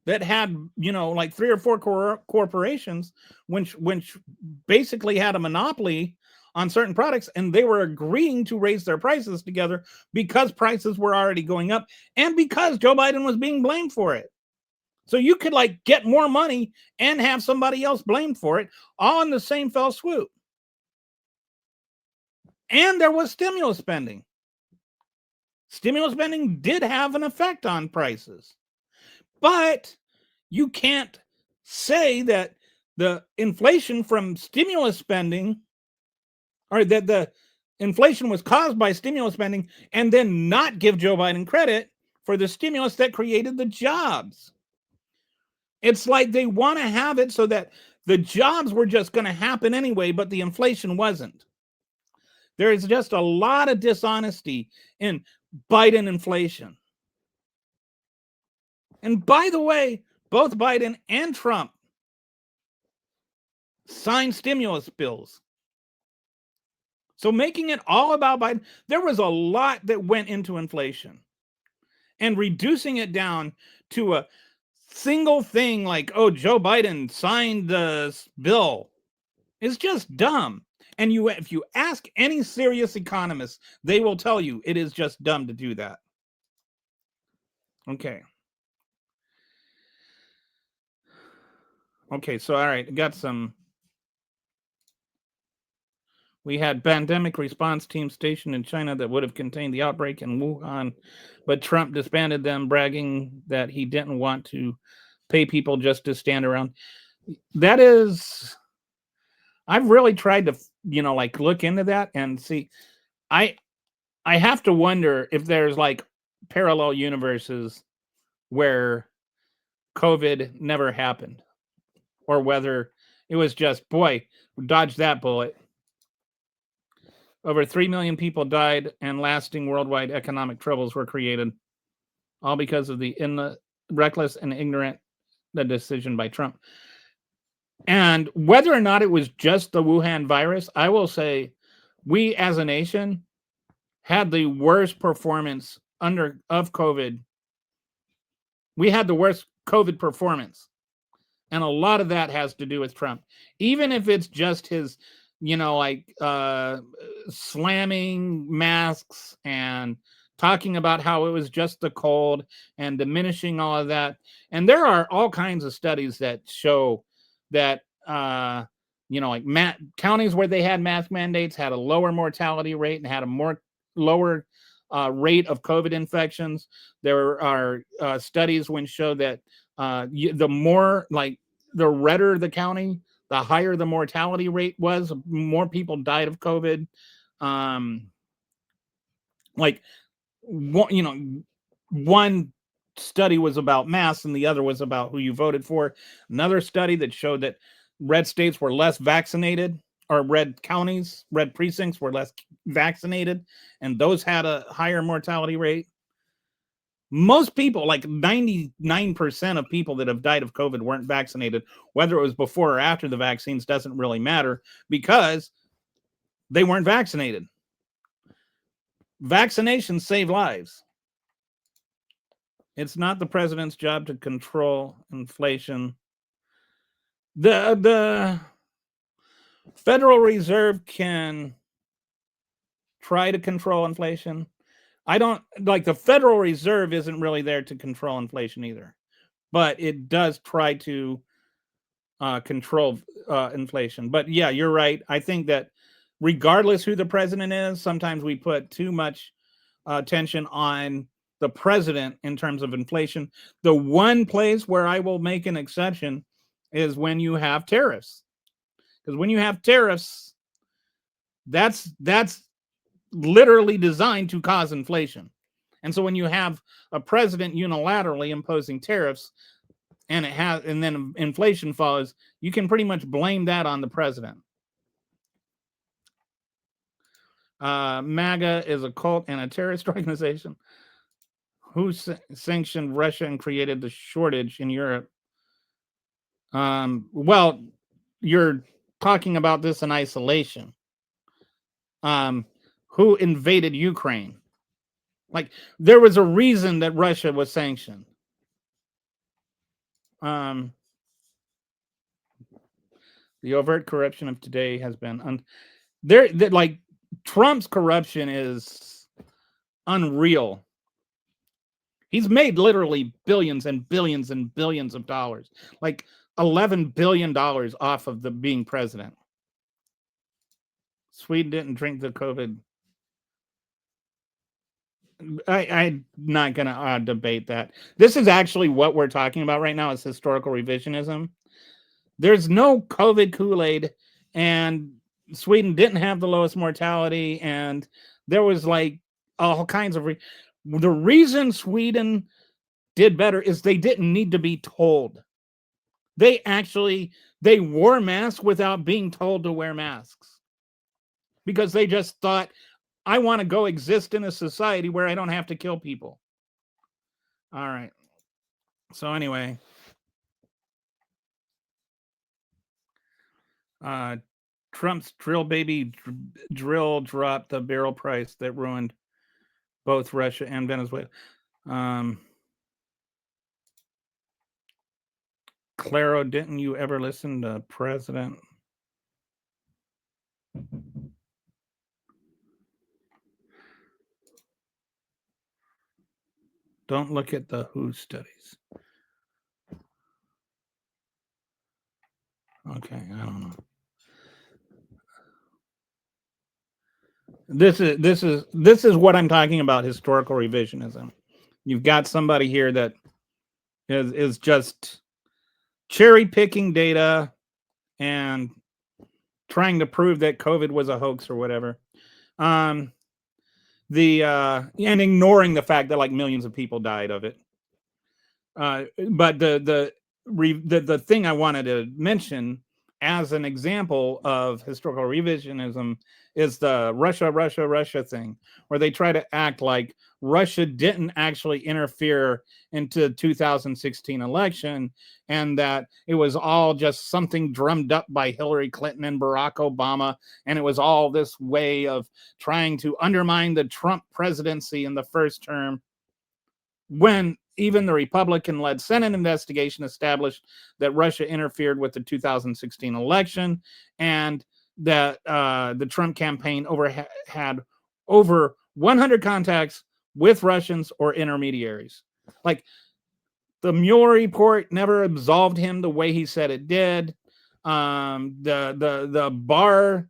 that had, like 3 or 4 corporations, which basically had a monopoly on certain products, and they were agreeing to raise their prices together because prices were already going up and because Joe Biden was being blamed for it. So you could like get more money and have somebody else blamed for it all in the same fell swoop. And there was stimulus spending. Stimulus spending did have an effect on prices. But you can't say that the inflation from stimulus spending, or that the inflation was caused by stimulus spending, and then not give Joe Biden credit for the stimulus that created the jobs. It's like they want to have it so that the jobs were just going to happen anyway, but the inflation wasn't. There is just a lot of dishonesty in Biden inflation. And by the way, both Biden and Trump signed stimulus bills. So making it all about Biden, there was a lot that went into inflation. And reducing it down to a single thing like, oh, Joe Biden signed this bill is just dumb. And if you ask any serious economist, they will tell you it is just dumb to do that. Okay. Okay, so all right, got some. We had pandemic response team stationed in China that would have contained the outbreak in Wuhan, but Trump disbanded them, bragging that he didn't want to pay people just to stand around. That is, I've really tried to, like look into that and see. I I have to wonder if there's like parallel universes where COVID never happened, or whether it was just, boy, dodge that bullet. Over 3 million people died and lasting worldwide economic troubles were created, all because of the reckless and ignorant the decision by Trump. And whether or not it was just the Wuhan virus, I will say we as a nation had the worst performance of COVID. We had the worst COVID performance. And a lot of that has to do with Trump. Even if it's just his, slamming masks and talking about how it was just the cold and diminishing all of that. And there are all kinds of studies that show that, counties where they had mask mandates had a lower mortality rate and had a more lower rate of COVID infections. There are studies when show that the more like the redder the county, the higher the mortality rate was. More people died of COVID. Like one study was about masks and the other was about who you voted for. Another study that showed that red states were less vaccinated, or red counties, red precincts were less vaccinated, and those had a higher mortality rate. Most people, like 99% of people that have died of COVID, weren't vaccinated. Whether it was before or after the vaccines doesn't really matter because they weren't vaccinated. Vaccinations save lives. It's not the president's job to control inflation. The Federal Reserve can try to control inflation. I don't like the Federal Reserve isn't really there to control inflation either, but it does try to control inflation. But yeah, you're right. I think that regardless who the president is, sometimes we put too much attention on the president in terms of inflation. The one place where I will make an exception is when you have tariffs, because when you have tariffs, that's literally designed to cause inflation. And so when you have a president unilaterally imposing tariffs and then inflation follows, you can pretty much blame that on the president. MAGA is a cult and a terrorist organization. Who sanctioned Russia and created the shortage in Europe? Well, you're talking about this in isolation. Who invaded Ukraine? Like, there was a reason that Russia was sanctioned. The overt corruption of today has been like Trump's corruption is unreal. He's made literally billions and billions and billions of dollars, like $11 billion off of the being president. Sweden didn't drink the COVID. I'm not going to debate that. This is actually what we're talking about right now is historical revisionism. There's no COVID Kool-Aid, and Sweden didn't have the lowest mortality, and there was like all kinds of the reason Sweden did better is they didn't need to be told. They wore masks without being told to wear masks, because they just thought, I want to go exist in a society where I don't have to kill people. All right. So anyway, Trump's drill baby drill dropped the barrel price that ruined both Russia and Venezuela. Claro, didn't you ever listen to President? Don't look at the WHO studies. Okay, I don't know. This is what I'm talking about, historical revisionism. You've got somebody here that is just cherry picking data and trying to prove that COVID was a hoax or whatever. And ignoring the fact that like millions of people died of it. But the thing I wanted to mention as an example of historical revisionism is the Russia thing, where they try to act like Russia didn't actually interfere into the 2016 election and that it was all just something drummed up by Hillary Clinton and Barack Obama, and it was all this way of trying to undermine the Trump presidency in the first term, when even the Republican-led Senate investigation established that Russia interfered with the 2016 election and that the Trump campaign had over 100 contacts with Russians or intermediaries. Like, the Mueller report never absolved him the way he said it did. The Barr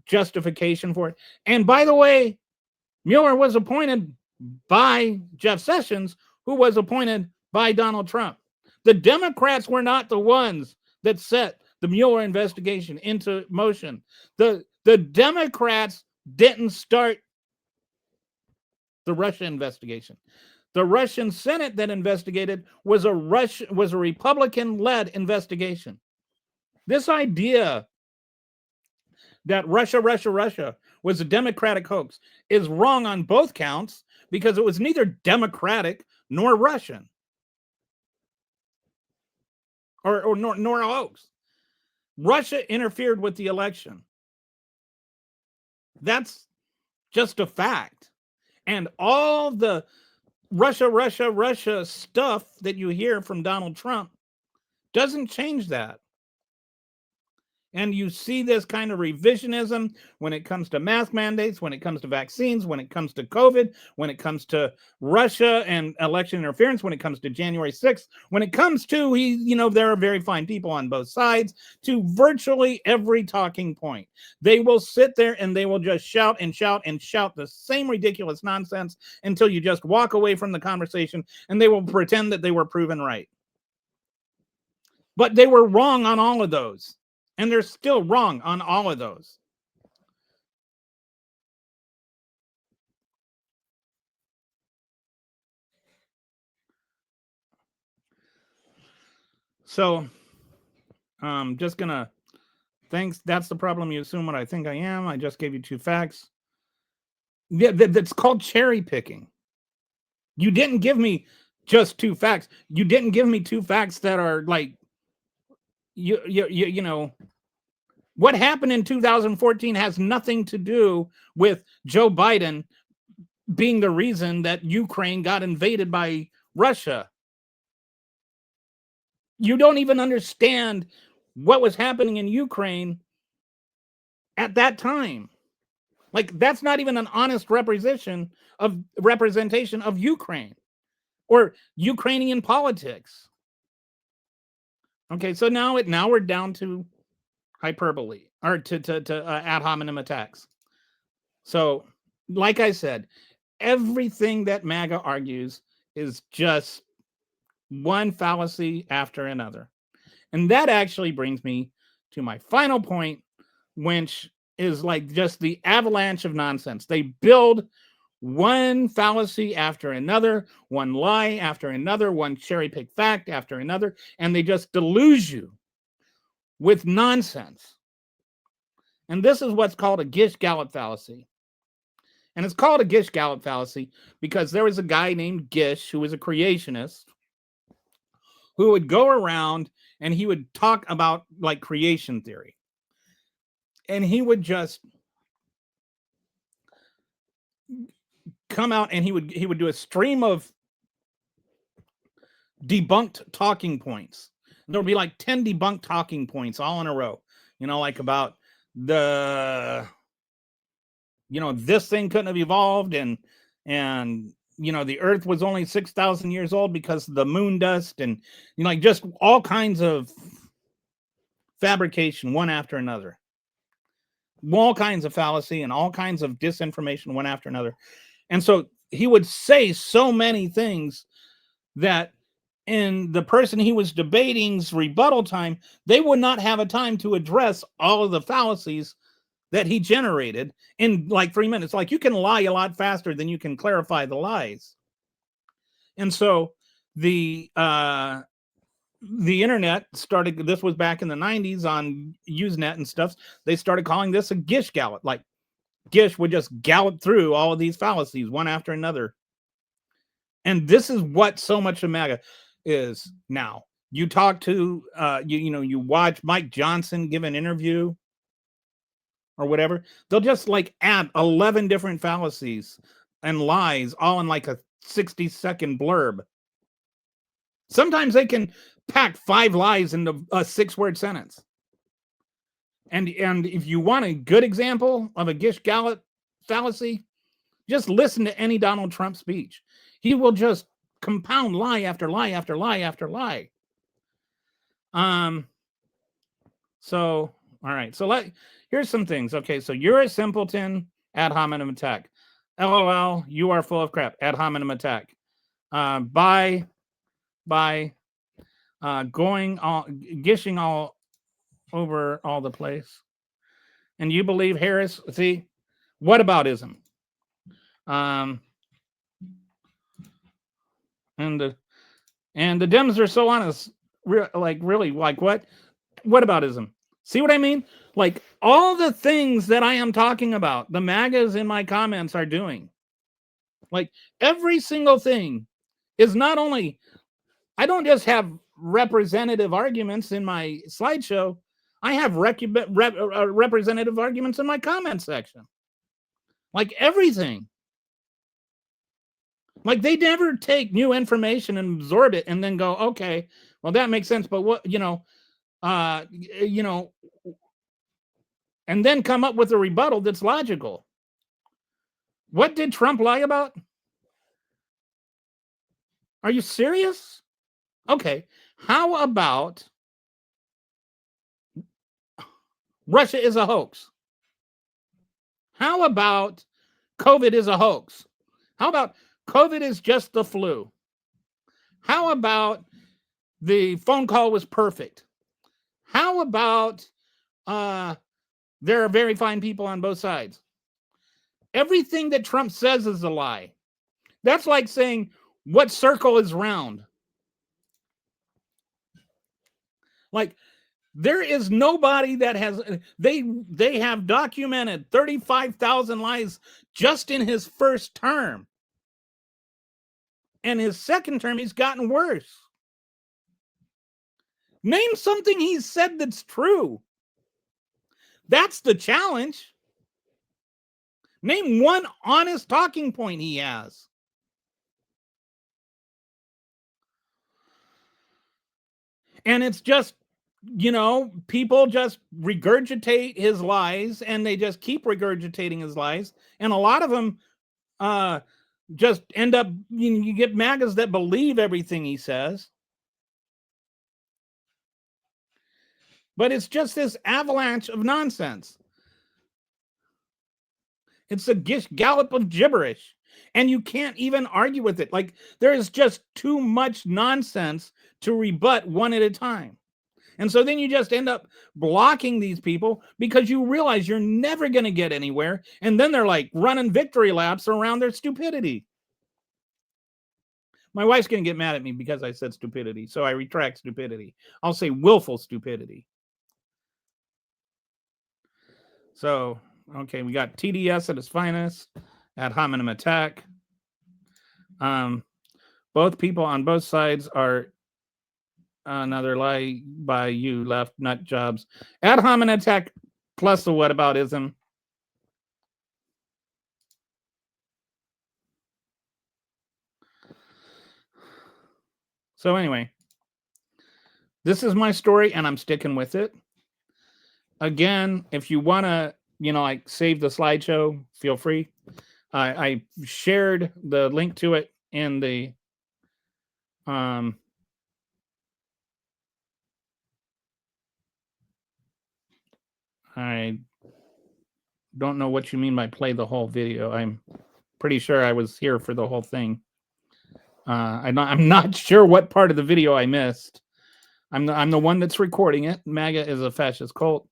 justification for it. And by the way, Mueller was appointed by Jeff Sessions, who was appointed by Donald Trump. The Democrats were not the ones that set the Mueller investigation into motion. The Democrats didn't start the Russia investigation. The Russian Senate that investigated was a Republican-led investigation. This idea that Russia was a Democratic hoax is wrong on both counts, because it was neither Democratic nor Russian or nor a hoax. Russia interfered with the election. That's just a fact. And all the Russia stuff that you hear from Donald Trump doesn't change that. And you see this kind of revisionism when it comes to mask mandates, when it comes to vaccines, when it comes to COVID, when it comes to Russia and election interference, when it comes to January 6th, when it comes to, there are very fine people on both sides, to virtually every talking point. They will sit there and they will just shout and shout and shout the same ridiculous nonsense until you just walk away from the conversation, and they will pretend that they were proven right. But they were wrong on all of those. And they're still wrong on all of those. So, just gonna, thanks. That's the problem. You assume what I think I am. I just gave you 2 facts. Yeah, that's called cherry picking. You didn't give me just 2 facts. You didn't give me 2 facts that are like, what happened in 2014 has nothing to do with Joe Biden being the reason that Ukraine got invaded by Russia. You don't even understand what was happening in Ukraine at that time. Like, that's not even an honest representation of Ukraine or Ukrainian politics. Okay, so now we're down to hyperbole, or to ad hominem attacks. So, like I said, everything that MAGA argues is just one fallacy after another. And that actually brings me to my final point, which is like just the avalanche of nonsense. They build one fallacy after another, one lie after another, one cherry pick fact after another, and they just delude you with nonsense. And this is what's called a Gish-Gallop fallacy. And it's called a Gish-Gallop fallacy because there was a guy named Gish who was a creationist who would go around and he would talk about like creation theory. And he would just come out and he would do a stream of debunked talking points. There would be like 10 debunked talking points all in a row, like about this thing couldn't have evolved, and the earth was only 6,000 years old because of the moon dust, and like just all kinds of fabrication one after another. All kinds of fallacy and all kinds of disinformation one after another. And so he would say so many things that in the person he was debating's rebuttal time, they would not have a time to address all of the fallacies that he generated in like 3 minutes. Like, you can lie a lot faster than you can clarify the lies. And so the internet started, this was back in the 90s on Usenet and stuff. They started calling this a Gish gallop. Like, Gish would just gallop through all of these fallacies one after another. And this is what so much of MAGA is now. You talk to, you watch Mike Johnson give an interview or whatever. They'll just like add 11 different fallacies and lies all in like a 60-second blurb. Sometimes they can pack 5 lies into a 6-word sentence. And if you want a good example of a Gish Gallop fallacy, just listen to any Donald Trump speech. He will just compound lie after lie after lie after lie. So, all right. So here's some things. Okay, so you're a simpleton, ad hominem attack. LOL, you are full of crap, ad hominem attack. By gishing all over all the place. And you believe Harris, see, whataboutism. And the Dems are so honest, really, like what whataboutism? See what I mean? Like, all the things that I am talking about, the MAGAs in my comments are doing. Like, every single thing is not only, I don't just have representative arguments in my slideshow, I have representative arguments in my comment section. Like, everything. Like, they never take new information and absorb it and then go, okay, well, that makes sense, but what, and then come up with a rebuttal that's logical. What did Trump lie about? Are you serious? Okay, how about Russia is a hoax? How about COVID is a hoax? How about COVID is just the flu? How about the phone call was perfect? How about there are very fine people on both sides? Everything that Trump says is a lie. That's like saying, what circle is round? Like, there is nobody that has, they have documented 35,000 lies just in his first term. And his second term, he's gotten worse. Name something he said that's true. That's the challenge. Name one honest talking point he has. And it's just, people just regurgitate his lies, and they just keep regurgitating his lies. And a lot of them just end up, you get MAGAs that believe everything he says. But it's just this avalanche of nonsense. It's a gallop of gibberish. And you can't even argue with it. Like, there is just too much nonsense to rebut one at a time. And so then you just end up blocking these people because you realize you're never going to get anywhere. And then they're like running victory laps around their stupidity. My wife's going to get mad at me because I said stupidity. So I retract stupidity. I'll say willful stupidity. So, okay, we got TDS at its finest, ad hominem attack. Both people on both sides are another lie by you, left nut jobs. Ad hominem attack plus the whataboutism. So anyway, this is my story, and I'm sticking with it. Again, if you want to, like, save the slideshow, feel free. I shared the link to it in the I don't know what you mean by play the whole video. I'm pretty sure I was here for the whole thing. I'm not sure what part of the video I missed. I'm the one that's recording it. MAGA is a fascist cult.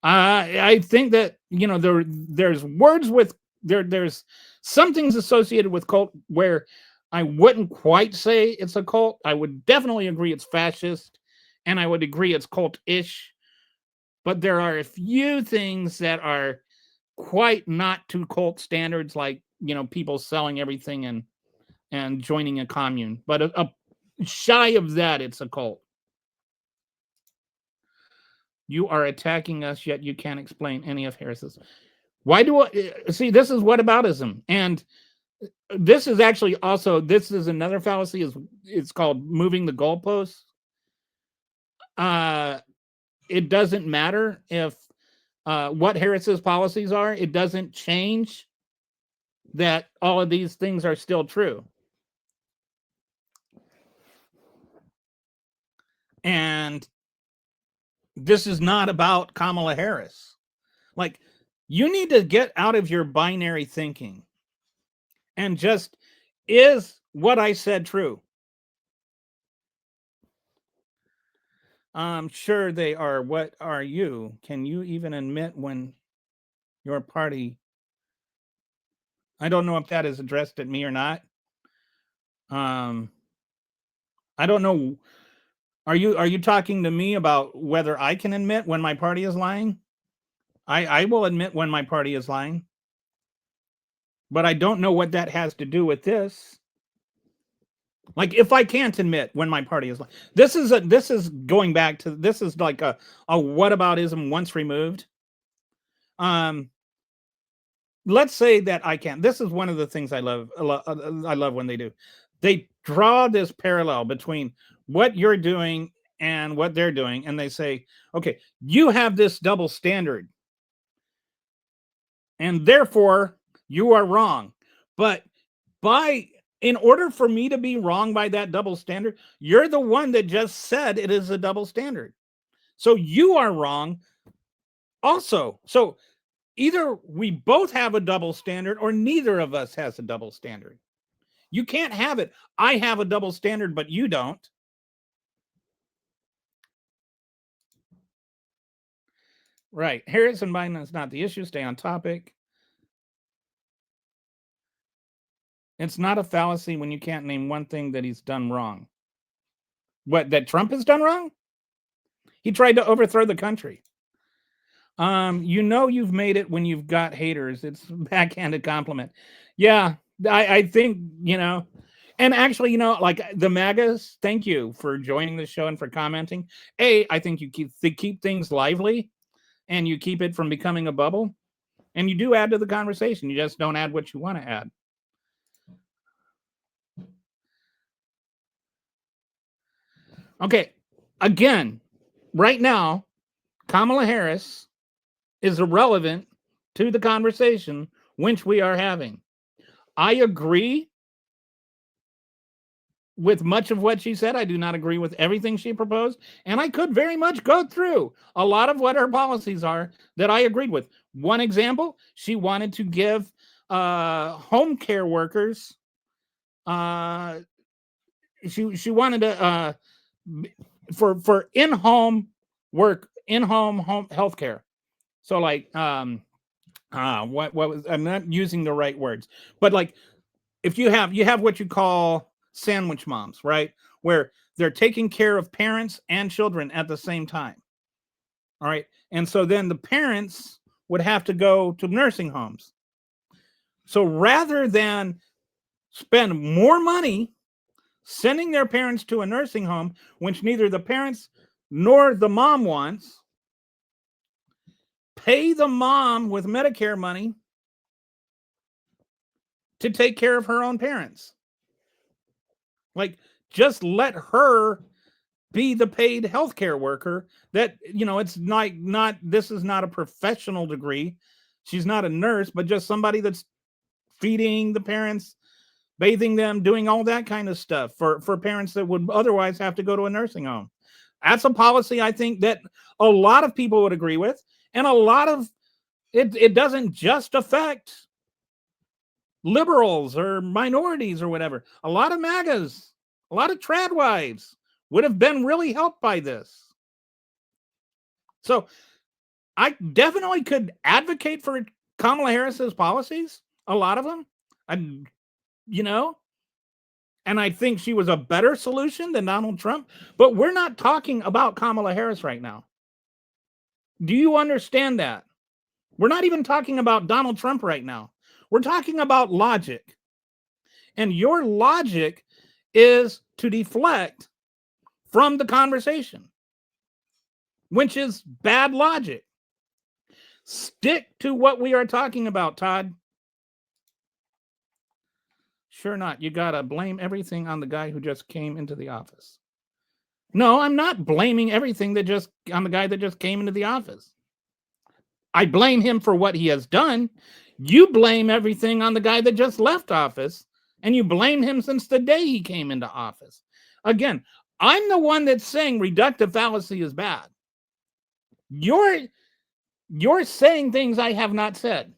I think that there's words with there's some things associated with cult where I wouldn't quite say it's a cult. I would definitely agree it's fascist, and I would agree it's cult-ish. But there are a few things that are quite not to cult standards, like people selling everything and joining a commune. But a shy of that, it's a cult. You are attacking us, yet you can't explain any of Harris's. Why do I see? This is whataboutism, and this is actually also this is another fallacy. It's called moving the goalposts. It doesn't matter if what Harris's policies are. It doesn't change that all of these things are still true. And this is not about Kamala Harris. Like, you need to get out of your binary thinking and just, is what I said true? Sure they are. What are you? Can you even admit when your party? I don't know if that is addressed at me or not. I don't know. Are you talking to me about whether I can admit when my party is lying? I will admit when my party is lying. But I don't know what that has to do with this. Like, if I can't admit when my party is lying, this is going back to, this is like a whataboutism once removed. Let's say that I can't. This is one of the things I love when they do. They draw this parallel between what you're doing and what they're doing, and they say, okay, you have this double standard, and therefore you are wrong. But in order for me to be wrong by that double standard, you're the one that just said it is a double standard. So you are wrong also. So either we both have a double standard or neither of us has a double standard. You can't have it. I have a double standard, but you don't. Right. Harris and Biden is not the issue. Stay on topic. It's not a fallacy when you can't name one thing that he's done wrong. What, that Trump has done wrong? He tried to overthrow the country. You've made it when you've got haters. It's a backhanded compliment. Yeah, I think, and actually, like the MAGAs, thank you for joining the show and for commenting. I think you keep things lively and you keep it from becoming a bubble, and you do add to the conversation. You just don't add what you want to add. Okay, again, right now, Kamala Harris is irrelevant to the conversation which we are having. I agree with much of what she said. I do not agree with everything she proposed, and I could very much go through a lot of what her policies are that I agreed with. One example, she wanted to give home care workers, she wanted to for in-home work, in-home home health care. So like what was, I'm not using the right words, but like if you have what you call sandwich moms, right? Where they're taking care of parents and children at the same time. All right. And so then the parents would have to go to nursing homes. So rather than spend more money sending their parents to a nursing home, which neither the parents nor the mom wants, pay the mom with Medicare money to take care of her own parents. Like, just let her be the paid healthcare worker that, it's not, this is not a professional degree. She's not a nurse, but just somebody that's feeding the parents, bathing them, doing all that kind of stuff for parents that would otherwise have to go to a nursing home. That's a policy I think that a lot of people would agree with. And a lot of it doesn't just affect liberals or minorities or whatever. A lot of MAGAs, a lot of tradwives would have been really helped by this. So I definitely could advocate for Kamala Harris's policies, a lot of them. And I think she was a better solution than Donald Trump, but we're not talking about Kamala Harris right now. Do you understand that? We're not even talking about Donald Trump right now. We're talking about logic. And your logic is to deflect from the conversation, which is bad logic. Stick to what we are talking about, Todd. Sure not. You got to blame everything on the guy who just came into the office. No, I'm not blaming everything on the guy that just came into the office. I blame him for what he has done. You blame everything on the guy that just left office, and you blame him since the day he came into office. Again, I'm the one that's saying reductive fallacy is bad. You're saying things I have not said.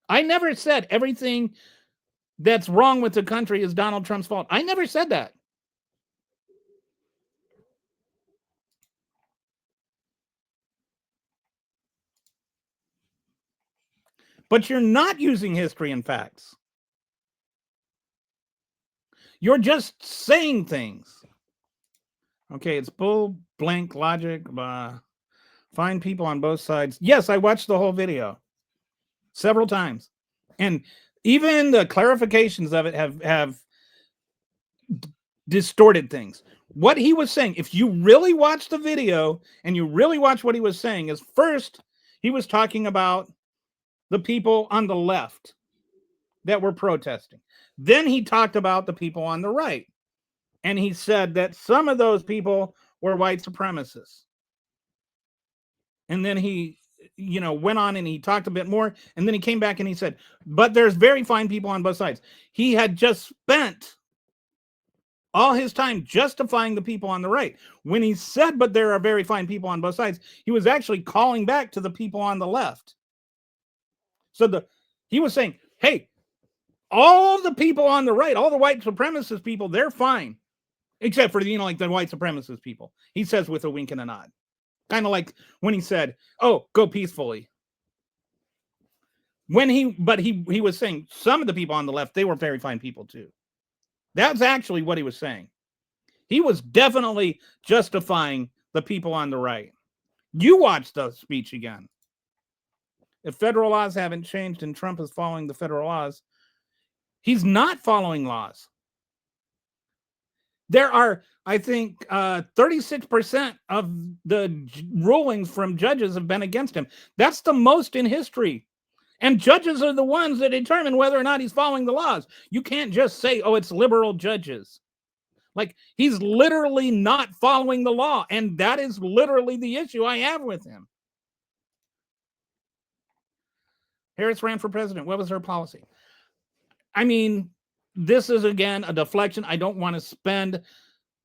I never said everything that's wrong with the country is Donald Trump's fault. I never said that. But you're not using history and facts. You're just saying things. Okay, it's bull blank logic. Find people on both sides. Yes, I watched the whole video several times. And even the clarifications of it have distorted things. What he was saying, if you really watch the video and you really watch what he was saying, is first he was talking about the people on the left that were protesting. Then he talked about the people on the right. And he said that some of those people were white supremacists. And then he, went on and he talked a bit more. And then he came back and he said, but there's very fine people on both sides. He had just spent all his time justifying the people on the right. When he said, but there are very fine people on both sides, he was actually calling back to the people on the left. So he was saying, hey, all the people on the right, all the white supremacist people, they're fine. Except for, like the white supremacist people. He says with a wink and a nod. Kind of like when he said, oh, go peacefully. But he was saying some of the people on the left, they were very fine people too. That's actually what he was saying. He was definitely justifying the people on the right. You watch the speech again. If federal laws haven't changed and Trump is following the federal laws, he's not following laws. There are, I think, 36% of the rulings from judges have been against him. That's the most in history. And judges are the ones that determine whether or not he's following the laws. You can't just say, oh, it's liberal judges. Like, he's literally not following the law. And that is literally the issue I have with him. Harris ran for president. What was her policy? I mean, this is, again, a deflection. I don't want to spend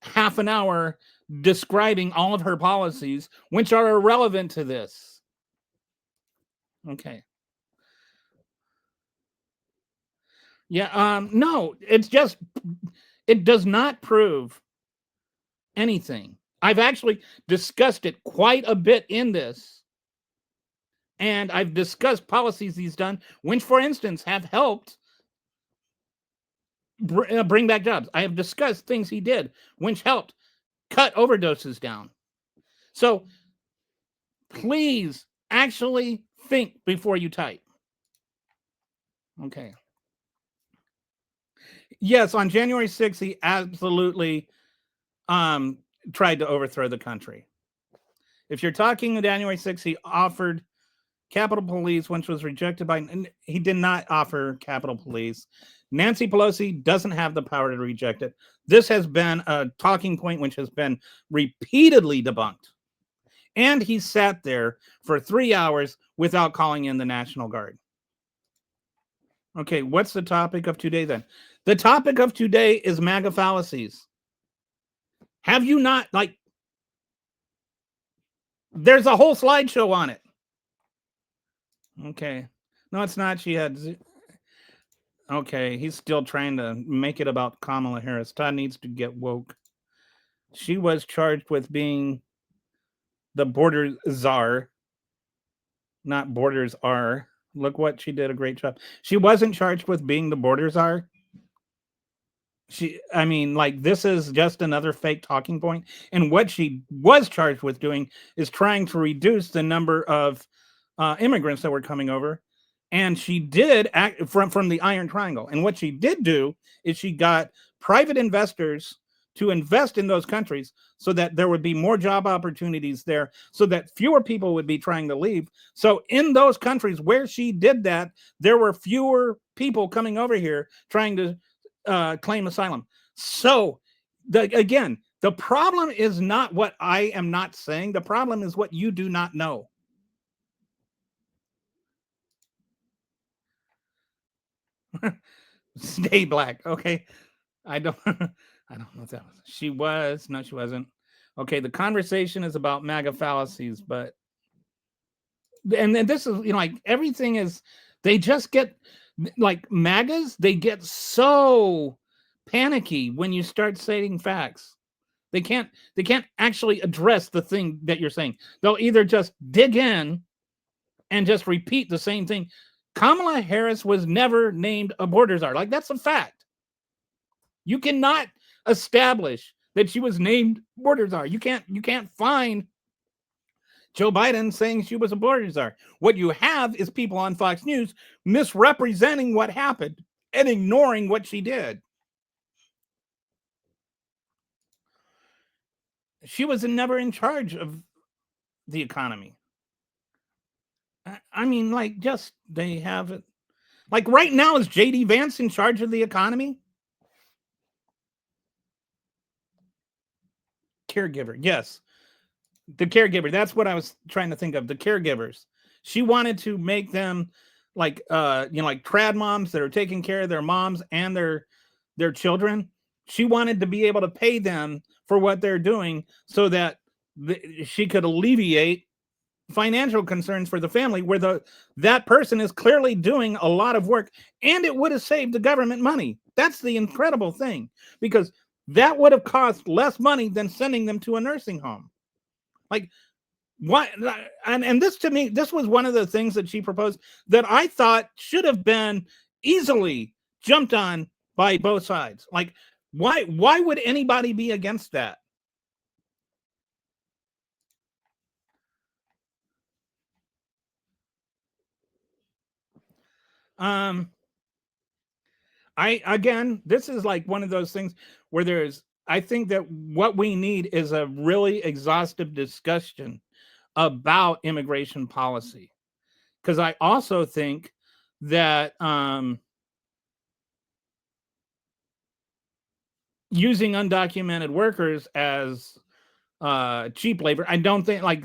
half an hour describing all of her policies, which are irrelevant to this. Okay. Yeah, no, it does not prove anything. I've actually discussed it quite a bit in this. And I've discussed policies he's done, which, for instance, have helped bring back jobs. I have discussed things he did, which helped cut overdoses down. So please actually think before you type. Okay. Yes, on January 6th, he absolutely tried to overthrow the country. If you're talking on January 6th, he offered Capitol Police, which was rejected by, and he did not offer Capitol Police. Nancy Pelosi doesn't have the power to reject it. This has been a talking point which has been repeatedly debunked. And he sat there for 3 hours without calling in the National Guard. Okay, what's the topic of today then? The topic of today is MAGA fallacies. Have you not, There's a whole slideshow on it. Okay. No, it's not. She had. Okay, he's still trying to make it about Kamala Harris. Todd needs to get woke. She was charged with being the border czar, not borders are. Look what she did a great job. She wasn't charged with being the border czar. I mean, like, this is just another fake talking point. And what she was charged with doing is trying to reduce the number of immigrants that were coming over. And she did act from the Iron Triangle. And what she did do is she got private investors to invest in those countries so that there would be more job opportunities there, so that fewer people would be trying to leave. So in those countries where she did that, there were fewer people coming over here trying to claim asylum. So again, the problem is not what I am not saying. The problem is what you do not know. Stay black. Okay. I don't I don't know what that was. She was. No, she wasn't. Okay, the conversation is about MAGA fallacies, but and then this is, like, everything is, they just get, like, MAGAs, they get so panicky when you start stating facts. They can't actually address the thing that you're saying. They'll either just dig in and just repeat the same thing. Kamala Harris was never named a border czar. Like, that's a fact. You cannot establish that she was named border czar. You can't find Joe Biden saying she was a border czar. What you have is people on Fox News misrepresenting what happened and ignoring what she did. She was never in charge of the economy. I mean, like, just, they have it. Like, right now, is JD Vance in charge of the economy? Caregiver, yes. The caregiver. That's what I was trying to think of. The caregivers. She wanted to make them like, like trad moms that are taking care of their moms and their children. She wanted to be able to pay them for what they're doing so that she could alleviate financial concerns for the family, where that person is clearly doing a lot of work, and it would have saved the government money. That's the incredible thing, because that would have cost less money than sending them to a nursing home. Like, what? And this, to me, this was one of the things that she proposed that I thought should have been easily jumped on by both sides. Like, why would anybody be against that? Again, this is like one of those things where I think that what we need is a really exhaustive discussion about immigration policy. Because I also think that using undocumented workers as cheap labor, I don't think, like,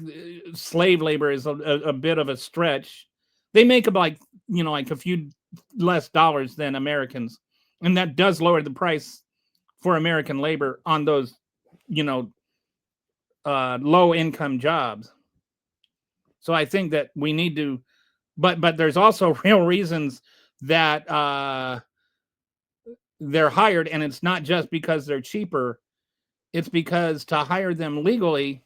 slave labor is a bit of a stretch. They make about, like a few less dollars than Americans, and that does lower the price for American labor on those, low income jobs. So I think that we need to, but there's also real reasons that they're hired, and it's not just because they're cheaper. It's because to hire them legally,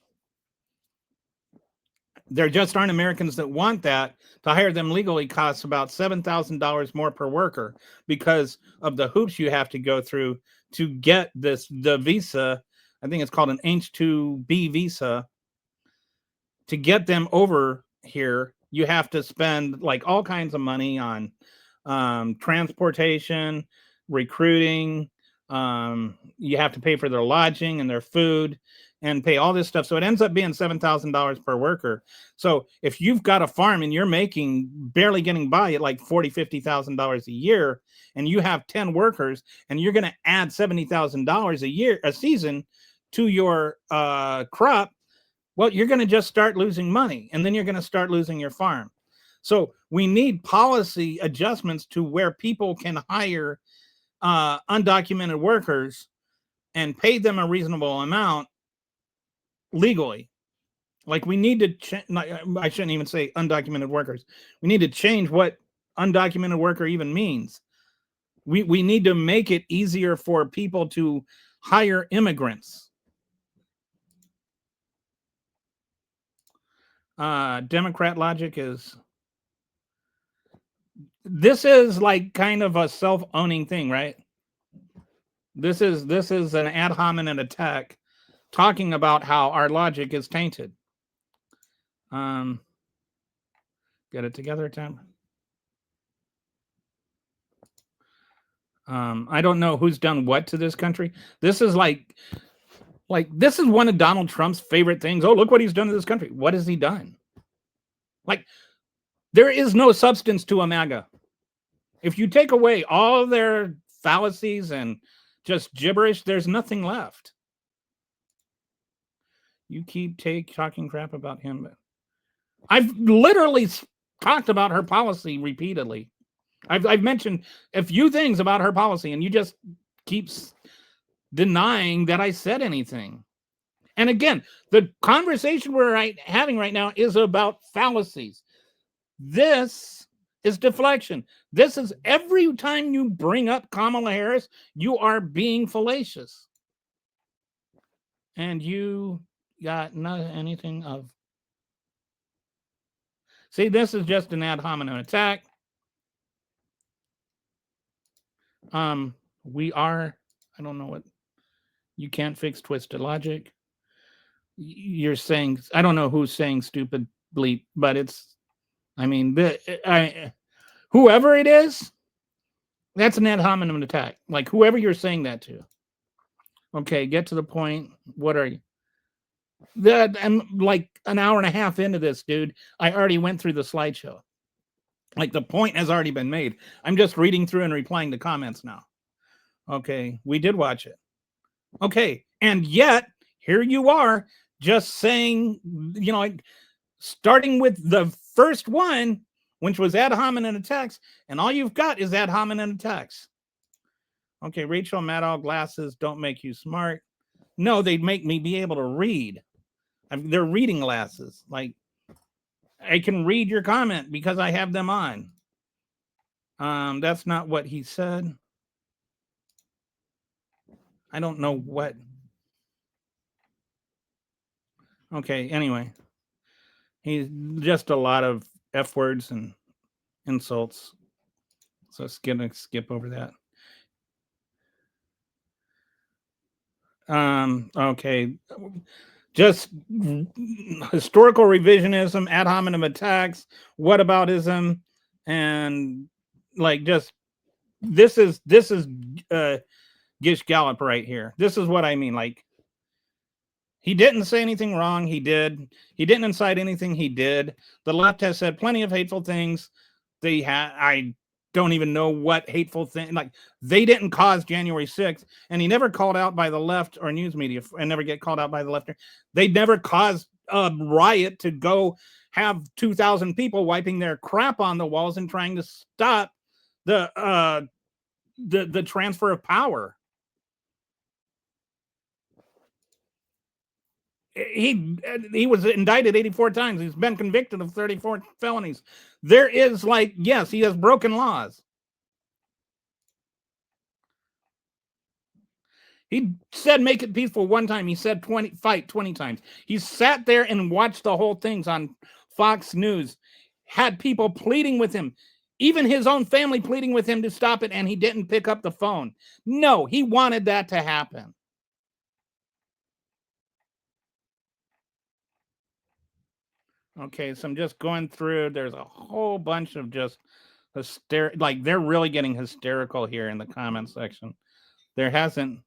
there just aren't Americans that want that. To hire them legally costs about $7,000 more per worker because of the hoops you have to go through to get the visa. I think it's called an H-2B visa. To get them over here, you have to spend, like, all kinds of money on transportation, recruiting. You have to pay for their lodging and their food and pay all this stuff. So it ends up being $7,000 per worker. So if you've got a farm and you're barely getting by at like $40,000, $50,000 a year, and you have 10 workers, and you're going to add $70,000 a season to your crop, well, you're going to just start losing money, and then you're going to start losing your farm. So we need policy adjustments to where people can hire undocumented workers and pay them a reasonable amount legally. Like we need to I shouldn't even say undocumented workers. We need to change what undocumented worker even means. We need to make it easier for people to hire immigrants. Democrat logic is this is like kind of a self-owning thing, right? This is an ad hominem attack talking about how our logic is tainted. Get it together, Tim. I don't know who's done what to this country. This is like this is one of Donald Trump's favorite things. Oh, look what he's done to this country. What has he done? Like, there is no substance to a MAGA. If you take away all their fallacies and just gibberish, there's nothing left. You keep talking crap about him. I've literally talked about her policy repeatedly. I've mentioned a few things about her policy, and you just keep denying that I said anything. And again, the conversation we're having right now is about fallacies. This is deflection. This is every time you bring up Kamala Harris, you are being fallacious. And you got anything of. See, this is just an ad hominem attack. We are, I don't know what, you can't fix twisted logic. You're saying, I don't know who's saying stupid bleep, but it's, I mean, whoever it is, that's an ad hominem attack. Like whoever you're saying that to. Okay, get to the point. What are you? I'm like an hour and a half into this, dude. I already went through the slideshow. Like the point has already been made. I'm just reading through and replying to comments now. Okay, we did watch it. Okay, and yet here you are just saying, you know, starting with the first one, which was ad hominem attacks, and all you've got is ad hominem attacks. Okay, Rachel Maddow, glasses don't make you smart. No, they make me be able to read. They're reading glasses. Like, I can read your comment because I have them on. That's not what he said. I don't know what. Okay, anyway. He's just a lot of F words and insults. So it's gonna skip over that. Okay. Just historical revisionism, ad hominem attacks, whataboutism, and like just this is Gish Gallop right here. This is what I mean. Like, he didn't say anything wrong. He did. He didn't incite anything. He did. The left has said plenty of hateful things. I don't even know what hateful thing. Like, they didn't cause January 6th, and he never called out by the left or news media, and never get called out by the left. They never caused a riot to go have 2,000 people wiping their crap on the walls and trying to stop the transfer of power. He was indicted 84 times. He's been convicted of 34 felonies. There is like, yes, he has broken laws. He said make it peaceful one time. He said fight 20 times. He sat there and watched the whole things on Fox News, had people pleading with him, even his own family pleading with him to stop it, and he didn't pick up the phone. No, he wanted that to happen. Okay, so I'm just going through. There's a whole bunch of just like they're really getting hysterical here in the comment section. There hasn't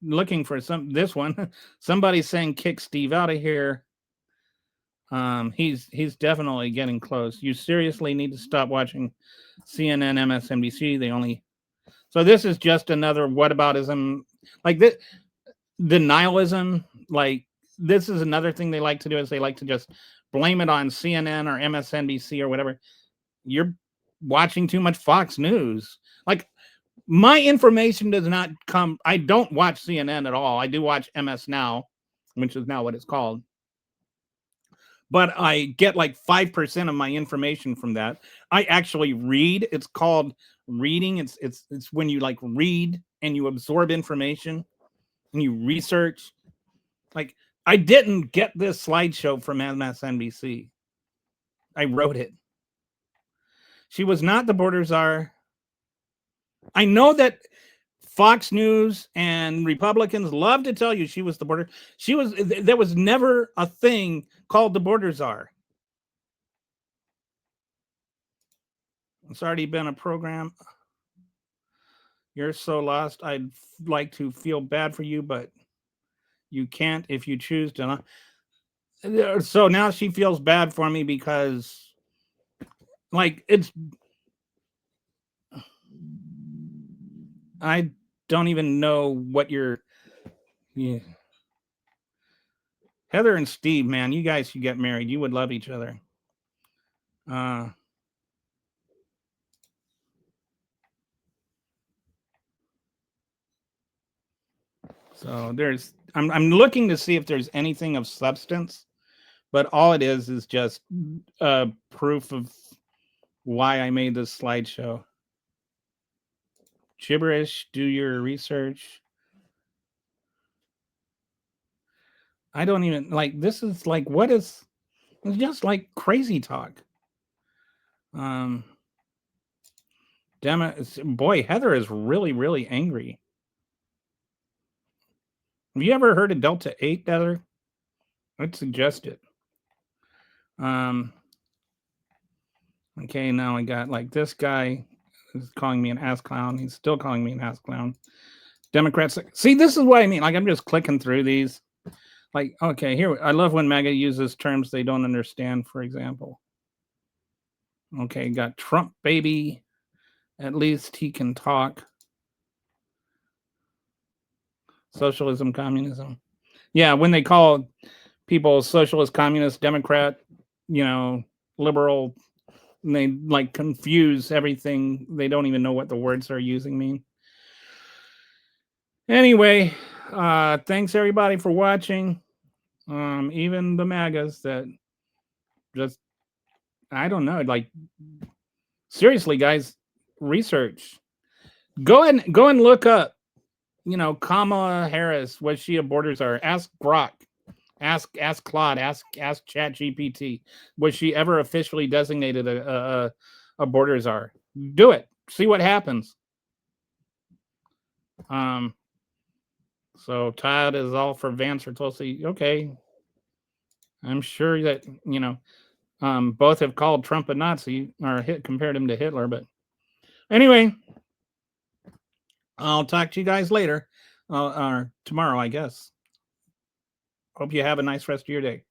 looking for this one. Somebody's saying kick Steve out of here. He's definitely getting close. You seriously need to stop watching CNN, MSNBC. So this is just another whataboutism, like this denialism, like. This is another thing they like to do is they like to just blame it on CNN or MSNBC or whatever. You're watching too much Fox News. Like, my information does not come. I don't watch CNN at all. I do watch MS Now, which is now what it's called. but I get like 5% of my information from that. I actually read. It's called reading. It's when you like read and you absorb information and you research. Like I didn't get this slideshow from MSNBC. I wrote it. She was not the border czar. I know that Fox News and Republicans love to tell you she was the border. There was never a thing called the border czar. It's already been a program. You're so lost. I'd like to feel bad for you, but you can't if you choose to. So now she feels bad for me because, like, I don't even know what you're. Yeah. Heather and Steve, man, you guys should get married. You would love each other. So I'm looking to see if there's anything of substance, but all it is just proof of why I made this slideshow. Gibberish, do your research. I don't even like this is like what is it's just like crazy talk. Boy, Heather is really, really angry. Have you ever heard of Delta 8, Heather? I'd suggest it. Okay, now I got like this guy is calling me an ass clown. He's still calling me an ass clown. Democrats. See, this is what I mean. Like I'm just clicking through these. Like, okay, here I love when MAGA uses terms they don't understand, for example. Okay, got Trump baby. At least he can talk. Socialism, communism. Yeah, when they call people socialist, communist, Democrat, liberal, and they like confuse everything. They don't even know what the words they're using mean. Anyway, thanks everybody for watching. Even the MAGAs that just, I don't know, like seriously, guys, research. Go and look up, Kamala Harris. Was she a border czar? Ask Grok. Ask Claude. Ask ChatGPT. Was she ever officially designated a border czar? Do it. See what happens. So Todd is all for Vance or Tulsi. Okay. I'm sure that, both have called Trump a Nazi or compared him to Hitler. But anyway, I'll talk to you guys later or tomorrow, I guess. Hope you have a nice rest of your day.